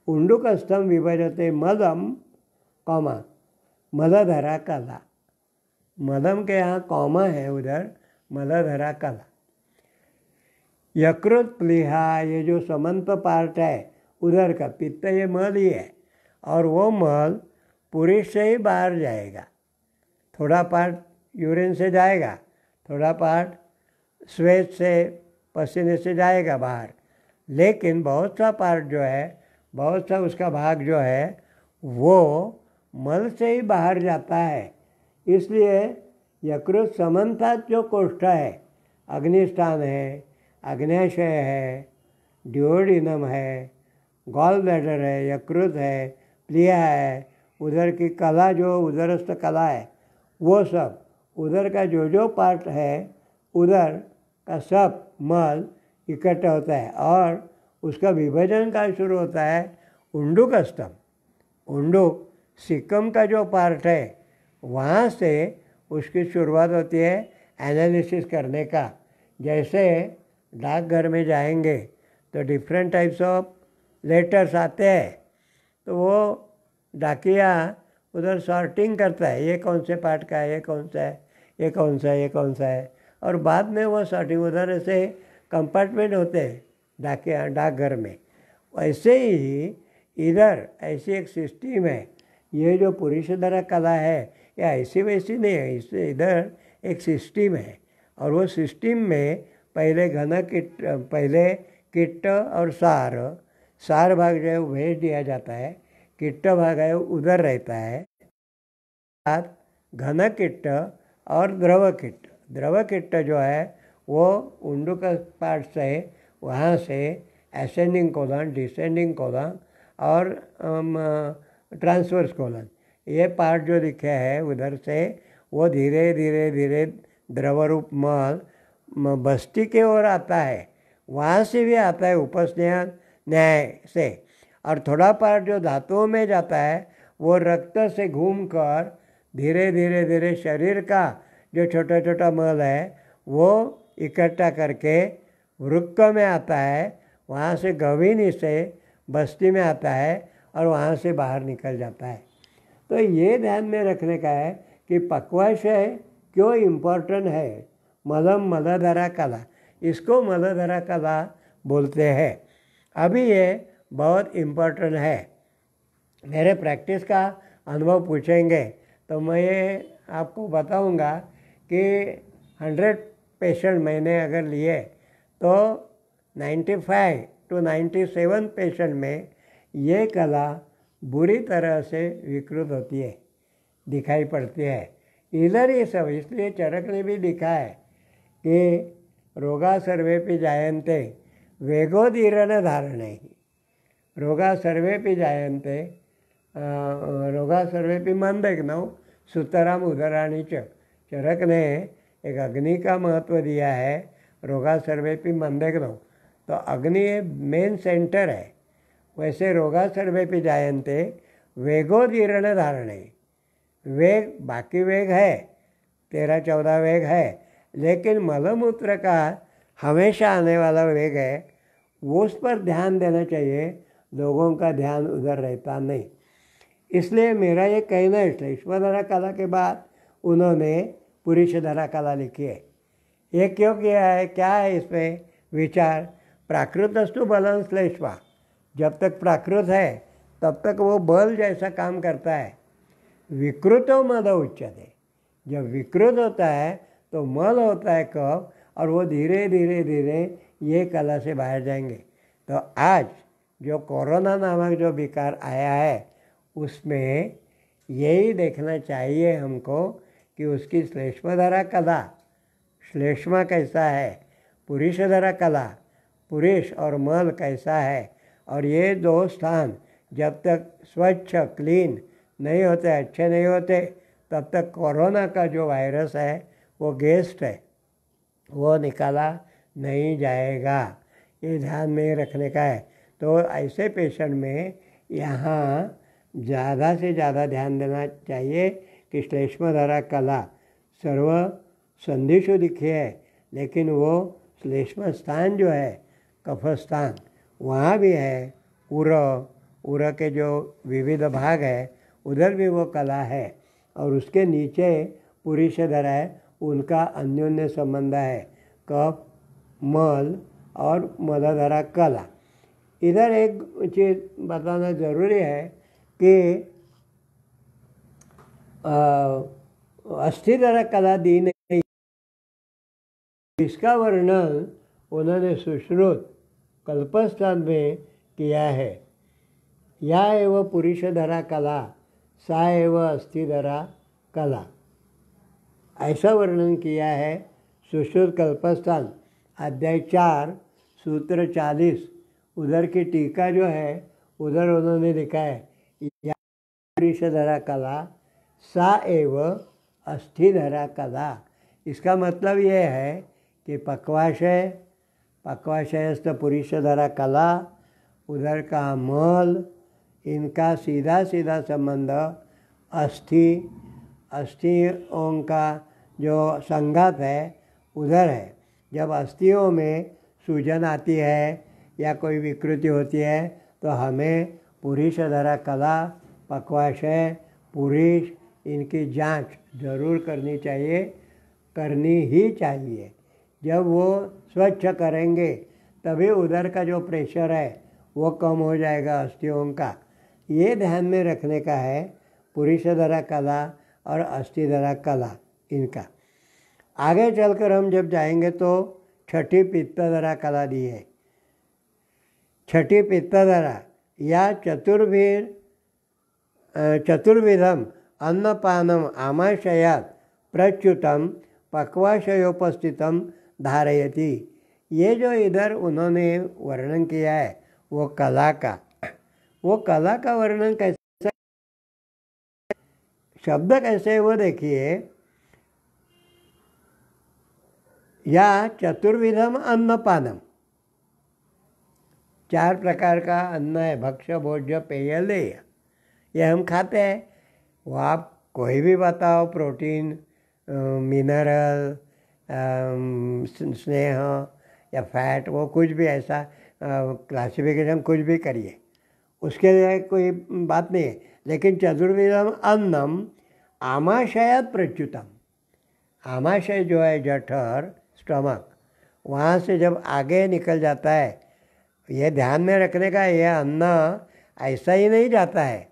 Speaker 1: उंडुकस्थम विभजते मदम कौमा मलधरा कला। मदम के यहाँ कौमा है, उधर मलधरा कला। यकृत प्लीहा, ये जो समंत पार्ट है उधर का, पित्त ये मल ही है, और वो मल पुरुष से ही बाहर जाएगा। थोड़ा पार्ट यूरिन से जाएगा, थोड़ा पार्ट स्वेट से, पसीने से जाएगा बाहर, लेकिन बहुत सा पार्ट जो है, बहुत सा उसका भाग जो है वो मल से ही बाहर जाता है। इसलिए यकृत समन्तात जो कोष्ठ है, अग्निस्थान है, आग्नेयाशय है, डिओडिनम है, गॉल ब्लैडर है, यकृत है, प्लीहा है, उधर की कला जो उदरस्थ कला है, वो सब उधर का जो पार्ट है उधर का सब मल इकट्ठा होता है और उसका विभाजन का शुरू होता है उंडुक स्तंभ। उंडुक सिक्कम का जो पार्ट है वहाँ से उसकी शुरुआत होती है एनालिसिस करने का। जैसे डाकघर में जाएंगे तो डिफरेंट टाइप्स ऑफ लेटर्स आते हैं, तो वो डाकिया उधर सॉर्टिंग करता है, ये कौन से पार्ट का है, ये कौन सा है, ये कौन सा है, ये कौन सा है, और बाद में वो सॉर्टिंग, उधर ऐसे कंपार्टमेंट होते हैं डाकिया डाकघर में। वैसे ही इधर ऐसी एक सिस्टम है। ये जो पुरुषधरा कला है ये ऐसी वैसी नहीं है, इससे इधर एक सिस्टम है, और वो सिस्टम में पहले घन किट, पहले किट्ट और सार भाग जो है वो भेज दिया जाता है, किट्ट भाग है उधर रहता है, घन किट्ट और द्रव किट्ट। द्रव किट्ट जो है वो उंडुक पार्ट से, वहाँ से असेंडिंग कोलन, डिसेंडिंग कोलन और ट्रांसवर्स कोलन, ये पार्ट जो दिखे है उधर से वो धीरे धीरे धीरे द्रव रूप मल बस्ती के ओर आता है, वहाँ से भी आता है उपस्नेह न्याय से, और थोड़ा पार्ट जो धातुओं में जाता है वो रक्त से घूमकर धीरे धीरे धीरे शरीर का जो छोटा छोटा मल है वो इकट्ठा करके वृक्क में आता है, वहाँ से गवीनी से बस्ती में आता है और वहाँ से बाहर निकल जाता है। तो ये ध्यान में रखने का है कि पक्वाशय क्यों इम्पोर्टेंट है। मलम मलधरा कला, इसको मलधरा कला बोलते हैं। अभी ये बहुत इम्पोर्टेंट है। मेरे प्रैक्टिस का अनुभव पूछेंगे तो मैं ये आपको बताऊंगा कि 100 पेशेंट मैंने अगर लिए तो 95 to 97 पेशेंट में ये कला बुरी तरह से विकृत होती है, दिखाई पड़ती है। इधर ये सब, इसलिए चरक ने भी लिखा है कि रोगा सर्वेपि जायन्ते वेगोदीर्ण धारणे, रोगा सर्वेपि जायन्ते, रोगा सर्वेपि मंदग्नौ सुतराम उदराणि च। चरक ने एक अग्नि का महत्व दिया है, रोगा सर्वेपि मंदग्नौ, तो अग्नि मेन सेंटर है। वैसे रोगा सर्वेपि जायन्ते वेगोदीर्ण धारणे, वेग बाकी वेग है, 13-14 वेग है, लेकिन मलमूत्र का हमेशा आने वाला वेग है, वो उस पर ध्यान देना चाहिए। लोगों का ध्यान उधर रहता नहीं। इसलिए मेरा ये कहना है, श्लेष्मधरा कला के बाद उन्होंने पुरुषधरा कला लिखी है। ये क्यों किया है, क्या है इसमें विचार? प्राकृतस्तु बलं श्लेष्मा, जब तक प्राकृत है तब तक वो बल जैसा काम करता है। विकृतो मद उच्यते, जब विकृत होता है तो मल होता है कब, और वो धीरे धीरे धीरे ये कला से बाहर जाएंगे। तो आज जो कोरोना नामक जो विकार आया है उसमें यही देखना चाहिए हमको कि उसकी श्लेष्मधरा कला, श्लेष्मा कैसा है, पुरुषधरा कला, पुरुष और मल कैसा है, और ये दो स्थान जब तक स्वच्छ क्लीन नहीं होते, अच्छे नहीं होते, तब तक कोरोना का जो वायरस है वो गेस्ट है, वो निकाला नहीं जाएगा। ये ध्यान में रखने का है। तो ऐसे पेशेंट में यहाँ ज़्यादा से ज़्यादा ध्यान देना चाहिए कि श्लेष्मधरा कला सर्व संधिशु दिखी है, लेकिन वो श्लेष्म स्थान जो है कफस्थान वहाँ भी है, उर के जो विविध भाग है उधर भी वो कला है, और उसके नीचे पुरुषधरा है, उनका अन्योन्य संबंध है। कफ, मल और मूलाधारा कला। इधर एक चीज़ बताना ज़रूरी है कि अस्थिधरा कला दी नहीं, इसका वर्णन उन्होंने सुश्रुत कल्पस्थान में किया है। या एव पुरुषधरा कला सा एव अस्थिधरा कला, ऐसा वर्णन किया है सुश्रुत कल्पस्थान अध्याय 4 सूत्र 40। उधर की टीका जो है उधर उन्होंने लिखा है या पुरुषधरा कला सा एव अस्थिधरा कला। इसका मतलब ये है कि पक्वाशयस्थ पुरुषधरा कला, उधर का मल, इनका सीधा सीधा संबंध अस्थियों का जो संघात है उधर है। जब अस्थियों में सूजन आती है या कोई विकृति होती है तो हमें पुरुषधरा कला, पक्वाशय, पुरुष, इनकी जांच जरूर करनी ही चाहिए। जब वो स्वच्छ करेंगे तभी उधर का जो प्रेशर है वो कम हो जाएगा अस्थियों का। ये ध्यान में रखने का है पुरुषधरा कला और अस्थिधरा कला इनका। आगे चलकर हम जब जाएंगे तो छठी पित्तधरा कला दी है। छठी पित्तधरा या चतुर्विधम अन्नपानम आमाशयात प्रच्युतम पक्वाशयोपस्थितम धारयति। ये जो इधर उन्होंने वर्णन किया है वो कला का वर्णन कैसे, शब्द कैसे है वो देखिए। या चतुर्विधम अन्नपानम, 4 प्रकार का अन्न है, भक्ष्य भोज्य पेय लेय, ये हम खाते हैं। वो आप कोई भी बताओ, प्रोटीन, मिनरल, स्नेह या फैट, वो कुछ भी ऐसा क्लासिफिकेशन कुछ भी करिए, उसके लिए कोई बात नहीं है। लेकिन चतुर्विधम अन्नम आमाशयात प्रच्युतम, आमाशय जो है जठर, स्टमक, वहाँ से जब आगे निकल जाता है, ये ध्यान में रखने का, यह अन्न ऐसा ही नहीं जाता है।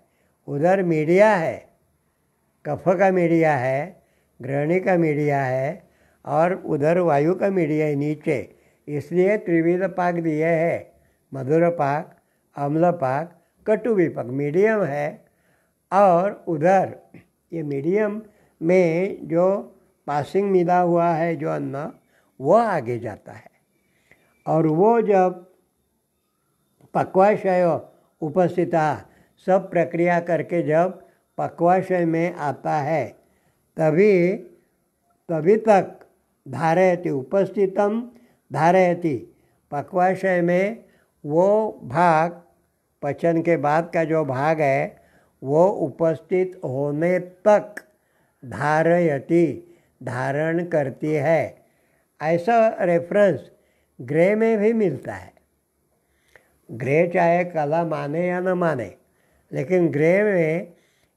Speaker 1: उधर मीडिया है, कफ का मीडिया है, ग्रहणी का मीडिया है और उधर वायु का मीडिया है नीचे। इसलिए त्रिविध पाक दिए है, मधुर पाक, अम्ल पाक, कटु विपाक, मीडियम है। और उधर ये मीडियम में जो पासिंग मिला हुआ है जो अन्न, वो आगे जाता है। और वो जब पक्वाशय उपस्थिता, सब प्रक्रिया करके जब पक्वाशय में आता है तभी तक धारयति, उपस्थितम धारयति, पक्वाशय में वो भाग, पचन के बाद का जो भाग है वो उपस्थित होने तक धारयति, धारण करती है। ऐसा रेफरेंस ग्रे में भी मिलता है। ग्रे चाहे कला माने या न माने, लेकिन ग्रे में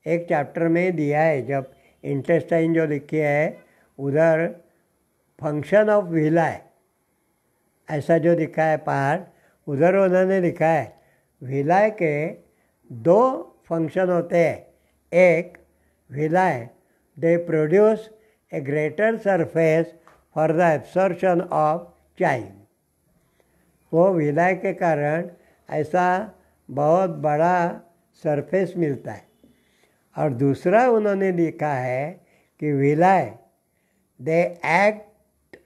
Speaker 1: एक चैप्टर में दिया है, जब इंटेस्टाइन जो लिखी है उधर फंक्शन ऑफ विलाय ऐसा जो लिखा है पार्ट, उधर उन्होंने लिखा है विलाय के 2 फंक्शन होते हैं। एक, villi they produce a greater surface for the absorption of chyme, वो विलाय के कारण ऐसा बहुत बड़ा सरफेस मिलता है। और दूसरा उन्होंने लिखा है कि villi they act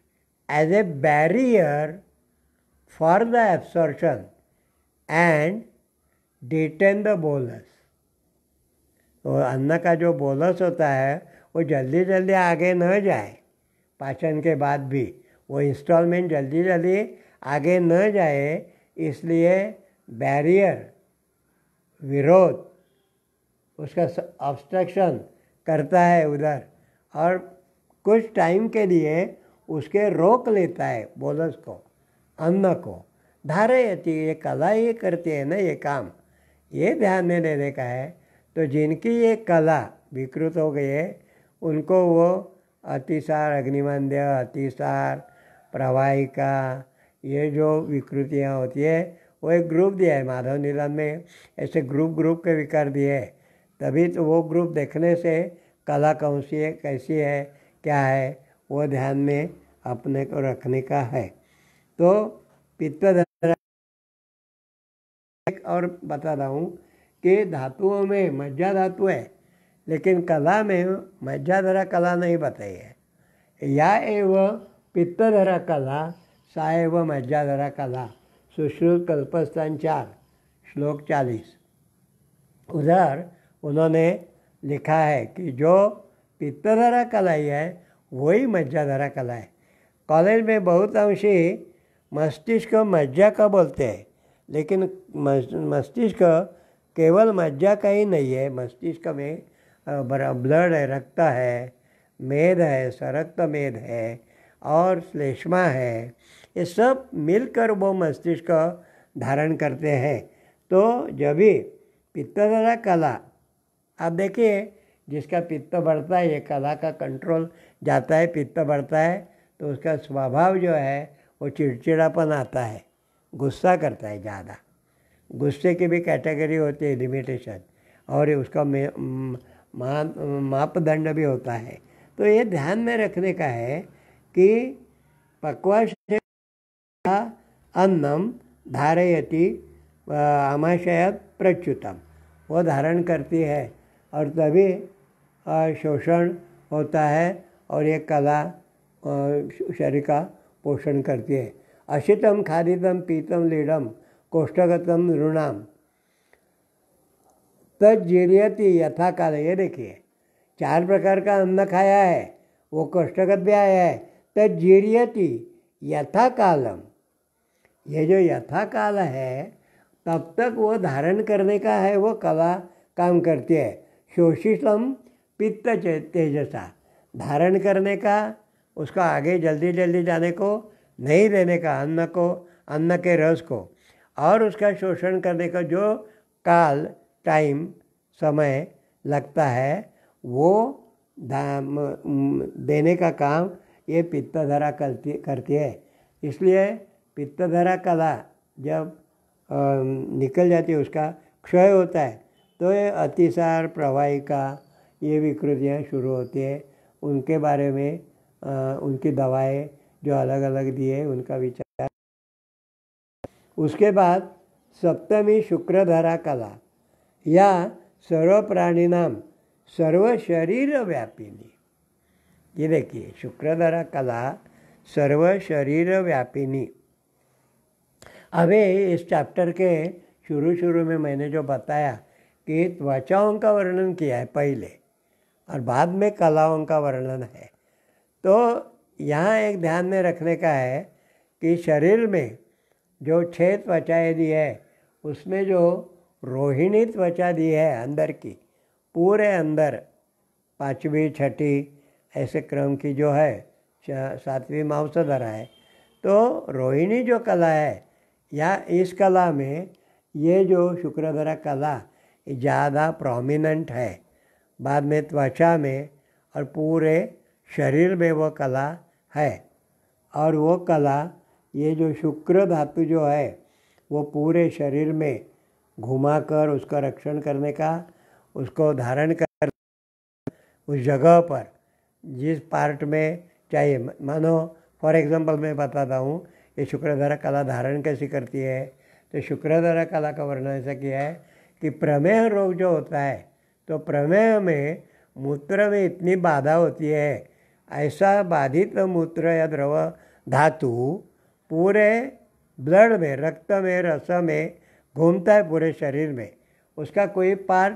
Speaker 1: as a barrier for the absorption and detain the bolus. तो अन्न का जो बोलस होता है वो जल्दी जल्दी आगे न जाए, पाचन के बाद भी वो इंस्टॉलमेंट जल्दी जल्दी आगे न जाए, इसलिए बैरियर, विरोध, उसका ऑब्स्ट्रक्शन करता है उधर, और कुछ टाइम के लिए उसके रोक लेता है बोलस को, अन्न को। धारयति, ये कला ये करती है ना ये काम, ये ध्यान में देने का है। तो जिनकी ये कला विकृत हो गई है उनको वो अतिसार, अग्निमंद्य, अतिसार, प्रवाहिका, ये जो विकृतियाँ होती है वो एक ग्रुप दिया है माधव निदान में, ऐसे ग्रुप के विकार दिए है। तभी तो वो ग्रुप देखने से कला कौन सी है, कैसी है, क्या है, वो ध्यान में अपने को रखने का है। तो पित्तधरा और बता रहा हूँ कि धातुओं में मज्जा धातु है, लेकिन कला में मज्जाधरा कला नहीं बताई है। या एव पित्तधरा कला सा एव मज्जाधरा कला, सुश्रुत कल्पस्थान 4 श्लोक 40। उधर उन्होंने लिखा है कि जो पित्तधरा कला ही है वही मज्जाधरा कला है। कॉलेज में बहुत अंशी मस्तिष्क मज्जा का बोलते हैं, लेकिन मस्तिष्क केवल मज्जा का ही नहीं है। मस्तिष्क में ब्लड है, रक्त है, मेद है, सरक्त मेद है और श्लेष्मा है, ये सब मिलकर वो मस्तिष्क धारण करते हैं। तो जब भी पित्तधरा कला, आप देखिए जिसका पित्त बढ़ता है ये कला का कंट्रोल जाता है, पित्त बढ़ता है तो उसका स्वभाव जो है वो चिड़चिड़ापन आता है, गुस्सा करता है ज़्यादा। गुस्से की भी कैटेगरी होती है, लिमिटेशन, और उसका मापदंड भी होता है। तो ये ध्यान में रखने का है कि पक्वाशय अन्नम धारयति आमाशयात प्रच्युतम, वो धारण करती है और तभी शोषण होता है और ये कला शरीर का पोषण करती है। अशितम खादितम पीतम लीडम कोष्ठगतम नृणाम तज्जीर्यति यथा काल। ये देखिए 4 प्रकार का अन्न खाया है, वो कोष्ठगत भी आया है। तज्जीर्यति यथा कालम, ये जो यथा काल है तब तक वो धारण करने का है, वो कला काम करती है। शोषितम पित्त तेजसा, धारण करने का, उसको आगे जल्दी जल्दी जाने को नहीं देने का, अन्न को, अन्न के रस को, और उसका शोषण करने का जो काल, टाइम, समय लगता है वो देने का काम ये पित्तधरा करती है। इसलिए पित्तधरा कला जब निकल जाती है, उसका क्षय होता है, तो ये अतिसार, प्रवाहिका, ये विकृतियाँ शुरू होती है। उनके बारे में उनकी दवाएं जो अलग अलग दी है उनका विचार। उसके बाद सप्तमी शुक्रधरा कला या सर्व प्राणीनाम सर्व शरीर व्यापिनी। ये देखिए शुक्रधरा कला सर्व शरीर व्यापिनी। अभी इस चैप्टर के शुरू में मैंने जो बताया कि त्वचाओं का वर्णन किया है पहले और बाद में कलाओं का वर्णन है, तो यहाँ एक ध्यान में रखने का है कि शरीर में जो 6 त्वचाएँ दी है उसमें जो रोहिणी त्वचा दी है अंदर की, पूरे अंदर 5वीं 6ठी ऐसे क्रम की जो है 7वीं मांसधरा है। तो रोहिणी जो कला है या इस कला में ये जो शुक्रधरा कला ज़्यादा प्रोमिनेंट है। बाद में त्वचा में और पूरे शरीर में वो कला है। और वो कला, ये जो शुक्र धातु जो है वो पूरे शरीर में घुमाकर उसका रक्षण करने का, उसको धारण कर उस जगह पर जिस पार्ट में चाहिए। मानो फॉर एग्जांपल मैं बताता हूँ ये शुक्रधरा कला धारण कैसी करती है। तो शुक्रधरा कला का वर्णन ऐसा किया है कि प्रमेह रोग जो होता है, तो प्रमेह में मूत्र में इतनी बाधा होती है, ऐसा बाधित मूत्र या द्रव धातु पूरे ब्लड में, रक्त में, रस में घूमता है पूरे शरीर में। उसका कोई पार्ट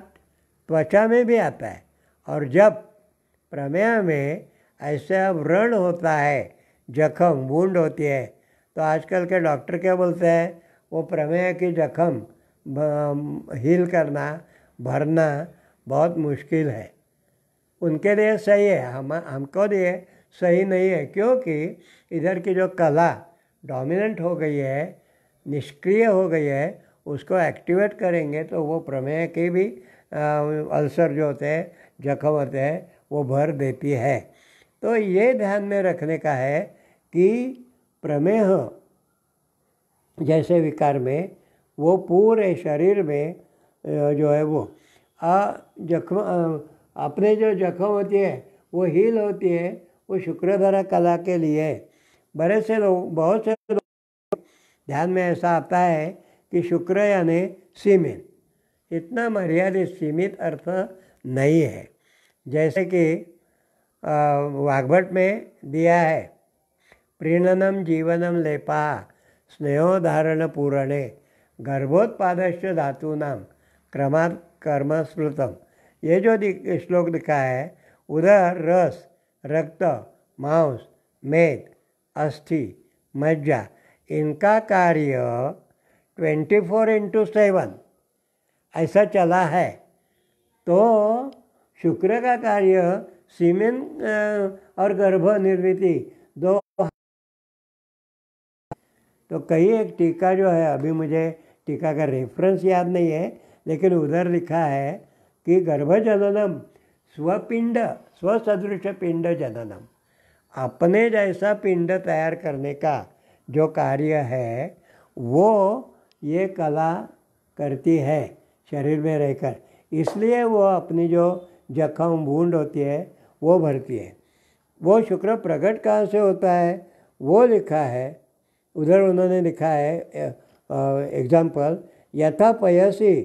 Speaker 1: त्वचा में भी आता है। और जब प्रमेह में ऐसा व्रण होता है, जख्म, वुंड होती है, तो आजकल के डॉक्टर क्या बोलते हैं, वो प्रमेह की जख्म हील करना, भरना बहुत मुश्किल है। उनके लिए सही है, हमको लिए सही नहीं है, क्योंकि इधर की जो कला डोमिनेंट हो गई है, निष्क्रिय हो गई है, उसको एक्टिवेट करेंगे तो वो प्रमेह के भी अल्सर जो होते हैं, जख्म होते हैं, वो भर देती है। तो ये ध्यान में रखने का है कि प्रमेह जैसे विकार में वो पूरे शरीर में जो है वो जख्म अपने जो जख्म होती है वो हील होती है, वो शुक्रधारा कला के लिए। बहुत से लोग ध्यान में ऐसा आता है कि शुक्र यानी सीमित, इतना मर्यादित सीमित अर्थ नहीं है। जैसे कि वाग्भट में दिया है, प्रीणनम जीवनम लेपा स्नेहोधारण पूरणे गर्भोत्पादश्च धातूनाम क्रमात् कर्म स्मृतम। ये जो श्लोक लिखा है, उधर रस, रक्त, मांस, मेद, अस्थि, मज्जा, इनका कार्य 24/7 ऐसा चला है। तो शुक्र का कार्य सीमेन और गर्भ निर्मिति दो। तो कई एक टीका जो है, अभी मुझे टीका का रेफरेंस याद नहीं है, लेकिन उधर लिखा है कि गर्भ जननम स्वपिंड स्वसदृश पिंड जननम, अपने जैसा पिंड तैयार करने का जो कार्य है वो ये कला करती है शरीर में रहकर। इसलिए वो अपनी जो जख्म वुंड होती है वो भरती है। वो शुक्र प्रकट कहाँ से होता है वो लिखा है उधर। उन्होंने लिखा है एग्जाम्पल, यथा पयसी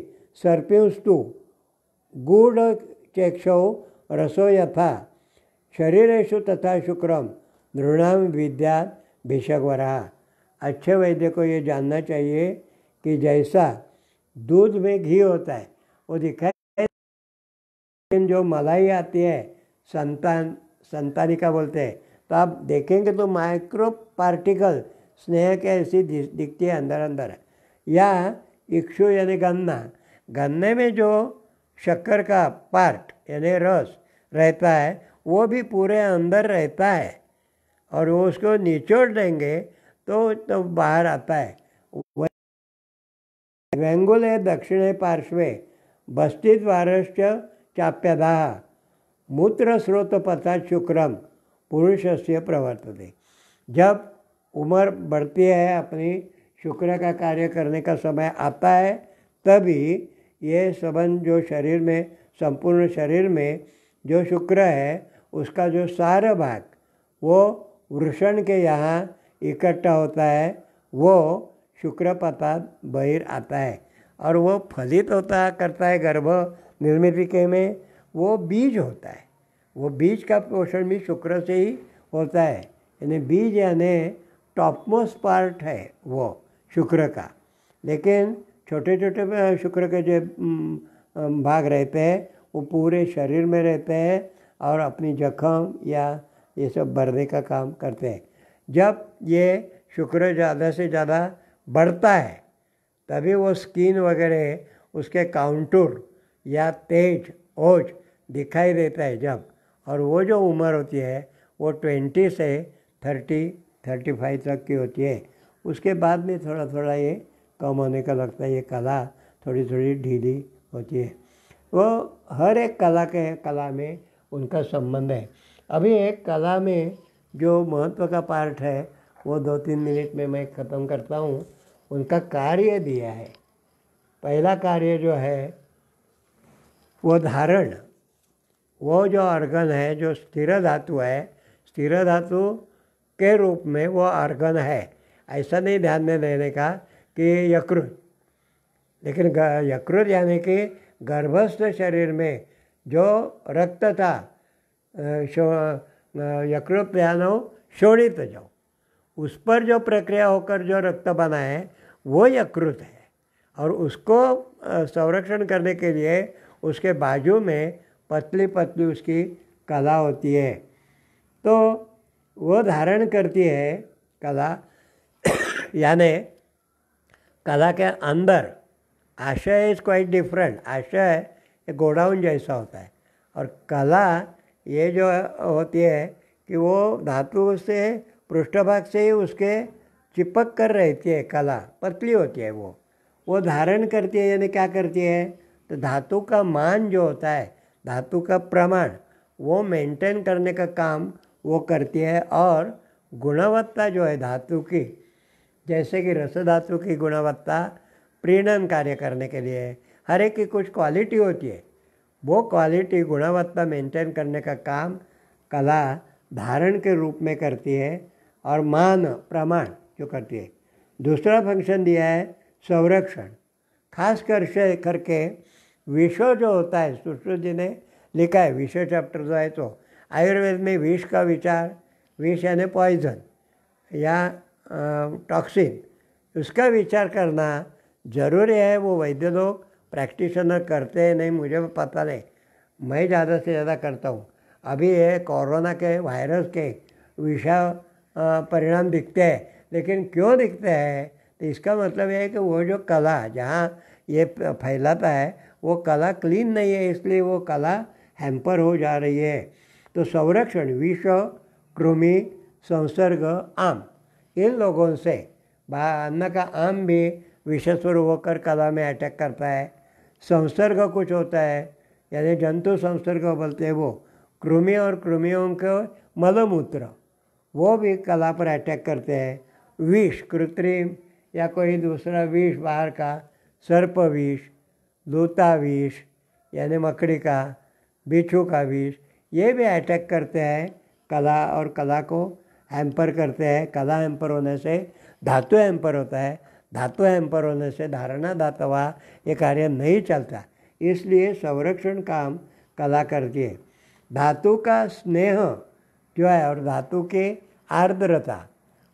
Speaker 1: सर्पिंस्तु गूढ़ चेक्षौ रसो यथा शरीरेषु तथा शुक्रम नृणाम विद्यात् भिषग्वरा। अच्छे वैद्य को ये जानना चाहिए कि जैसा दूध में घी होता है वो दिखाई, लेकिन जो मलाई आती है संतानिका बोलते हैं, तो आप देखेंगे तो माइक्रो पार्टिकल स्नेह के ऐसी दिखती है अंदर अंदर। या इक्षु यानी गन्ने में जो शक्कर का पार्ट यानी रस रहता है वो भी पूरे अंदर रहता है, और वो उसको निचोड़ देंगे तो बाहर आता है। व्यंगुले दक्षिणे पार्श्वे बस्तिद्वारश्च चाप्यदाः मूत्रस्रोतपथात् शुक्रम पुरुषस्य प्रवर्तते। जब उम्र बढ़ती है, अपनी शुक्र का कार्य करने का समय आता है, तभी ये संबंध जो शरीर में, संपूर्ण शरीर में जो शुक्र है उसका जो सारा भाग वो वृषण के यहाँ इकट्ठा होता है, वो शुक्रपथात् बहिर आता है और वो फलित करता है गर्भ निर्मिति के में। वो बीज होता है, वो बीज का पोषण भी शुक्र से ही होता है। यानी बीज यानी टॉपमोस्ट पार्ट है वो शुक्र का। लेकिन छोटे छोटे शुक्र के जो भाग रहते हैं वो पूरे शरीर में रहते हैं और अपनी जख्म या ये सब भरने का काम करते हैं। जब ये शुक्र ज़्यादा से ज़्यादा बढ़ता है तभी वो स्किन वगैरह उसके काउंटूर या तेज ओज दिखाई देता है जब। और वो जो उम्र होती है वो 20 से 30-35 तक की होती है। उसके बाद में थोड़ा थोड़ा ये कम होने का लगता है, ये कला थोड़ी थोड़ी ढीली होती है। वो हर एक कला में उनका संबंध है। अभी एक कला में जो महत्व का पार्ट है वो 2-3 मिनट में मैं ख़त्म करता हूँ। उनका कार्य दिया है। पहला कार्य जो है वो धारण, वो जो ऑर्गन है जो स्थिर धातु है, स्थिर धातु के रूप में वो ऑर्गन है। ऐसा नहीं ध्यान में देने का कि यकृत, लेकिन यकृत यानी कि गर्भस्थ शरीर में जो रक्त था, यकृत यानो शोणित जो, उस पर जो प्रक्रिया होकर जो रक्त बना है वो यकृत है। और उसको संरक्षण करने के लिए उसके बाजू में पतली पतली उसकी कला होती है। तो वो धारण करती है कला यानी कला के अंदर आशय इज़ क्वाइट डिफरेंट। आशय गोडाउन जैसा होता है और कला ये जो होती है कि वो धातु से पृष्ठभाग से ही उसके चिपक कर रहती है। कला पतली होती है, वो धारण करती है। यानी क्या करती है, तो धातु का मान जो होता है, धातु का प्रमाण वो मेंटेन करने का काम वो करती है। और गुणवत्ता जो है धातु की, जैसे कि रस धातु की गुणवत्ता प्रीणन कार्य करने के लिए है। हर एक की कुछ क्वालिटी होती है, वो क्वालिटी गुणवत्ता मेंटेन करने का काम कला धारण के रूप में करती है और मान प्रमाण जो करती है। दूसरा फंक्शन दिया है संरक्षण। खास करके विषो जो होता है, सुश्रुत जी ने लिखा है विषो चैप्टर जो है, तो आयुर्वेद में विष का विचार, विष यानी पॉइजन या टॉक्सिन, उसका विचार करना जरूरी है। वो वैद्य लोग प्रैक्टिशनर करते हैं नहीं मुझे पता नहीं, मैं ज़्यादा से ज़्यादा करता हूँ। अभी ये कोरोना के वायरस के विषा परिणाम दिखते हैं, लेकिन क्यों दिखते हैं तो इसका मतलब है कि वो जो कला जहाँ ये फैलाता है वो कला क्लीन नहीं है, इसलिए वो कला हैम्पर हो जा रही है। तो संरक्षण, विष, कृमि, संसर्ग, आम, इन लोगों से अन्न का आम भी विषस्वरूप होकर कला में अटैक करता है। संसर्ग कुछ होता है, यानी जंतु संसर्ग बोलते हैं, वो कृमि और कृमियों के मलमूत्र वो भी कला पर अटैक करते हैं। विष, कृत्रिम या कोई दूसरा विष बाहर का, सर्प विष, लूता विष यानी मकड़ी का, बिच्छू का विष, ये भी अटैक करते हैं कला और कला को हैम्पर करते हैं। कला हैम्पर होने से धातु हैम्पर होता है, धातु हैम्पर होने से धारणा धातवा ये कार्य नहीं चलता, इसलिए संरक्षण काम कला करती है। धातु का स्नेह जो है और धातु की आर्द्रता,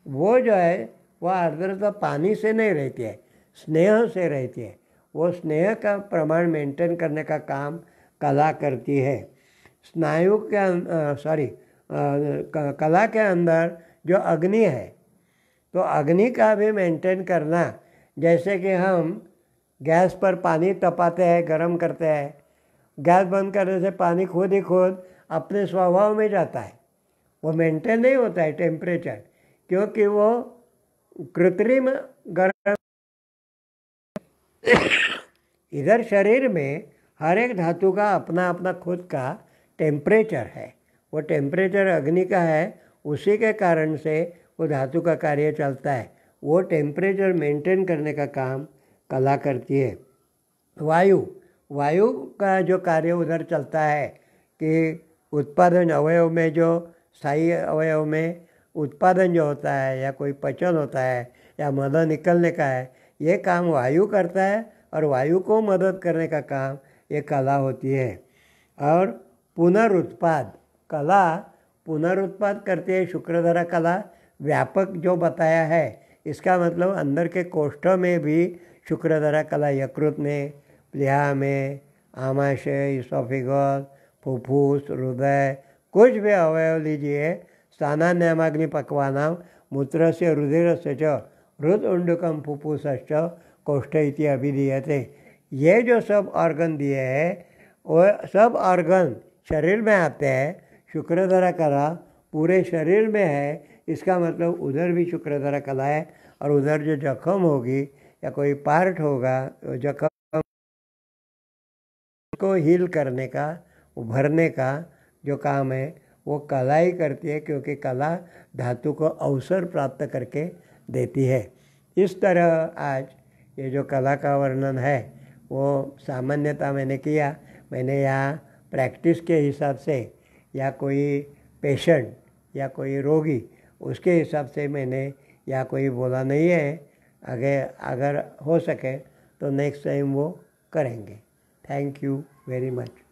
Speaker 1: वो जो है वो आर्द्रता पानी से नहीं रहती है, स्नेह से रहती है। वो स्नेह का प्रमाण मेंटेन करने का काम कला करती है। स्नायु के कला के अंदर जो अग्नि है, तो अग्नि का भी मेंटेन करना, जैसे कि हम गैस पर पानी तपाते हैं, गर्म करते हैं, गैस बंद करने से पानी खुद ही खुद अपने स्वभाव में जाता है, वो मेंटेन नहीं होता है टेम्परेचर, क्योंकि वो कृत्रिम गर्म। इधर शरीर में हर एक धातु का अपना अपना खुद का टेम्परेचर है, वो टेम्परेचर अग्नि का है, उसी के कारण से वो धातु का कार्य चलता है। वो टेम्परेचर मेंटेन करने का काम कला करती है। वायु का जो कार्य उधर चलता है कि उत्पादन अवयव में, जो स्थायी अवयव में उत्पादन जो होता है या कोई पचन होता है या मल निकलने का है, ये काम वायु करता है और वायु को मदद करने का काम ये कला होती है। और पुनरुत्पाद, कला पुनरुत्पाद करती है। शुक्रधरा कला व्यापक जो बताया है, इसका मतलब अंदर के कोष्ठों में भी शुक्रधरा कला, यकृत में, प्लीहा में, आमाशय, इसोफेगस, फुफ्फुस, हृदय, कुछ भी अवयव लीजिए, स्थानान्यमाग्नि पक्वानां मूत्रस्य रुधिरस्य च हृद उंडकम फुफ्फुसश्च कोष्ठ इति अभिधीयते। ये जो सब ऑर्गन दिए हैं वो सब ऑर्गन शरीर में आते हैं। शुक्रधरा कला पूरे शरीर में है, इसका मतलब उधर भी शुक्रधरा कला है। और उधर जो जख्म होगी या कोई पार्ट होगा, जख्म को हील करने का, उभरने का जो काम है वो कला ही करती है, क्योंकि कला धातु को अवसर प्राप्त करके देती है। इस तरह आज ये जो कला का वर्णन है वो सामान्यता मैंने किया। मैंने यहाँ प्रैक्टिस के हिसाब से या कोई पेशेंट या कोई रोगी उसके हिसाब से मैंने यहाँ कोई बोला नहीं है। अगर हो सके तो नेक्स्ट टाइम वो करेंगे। Thank you very much.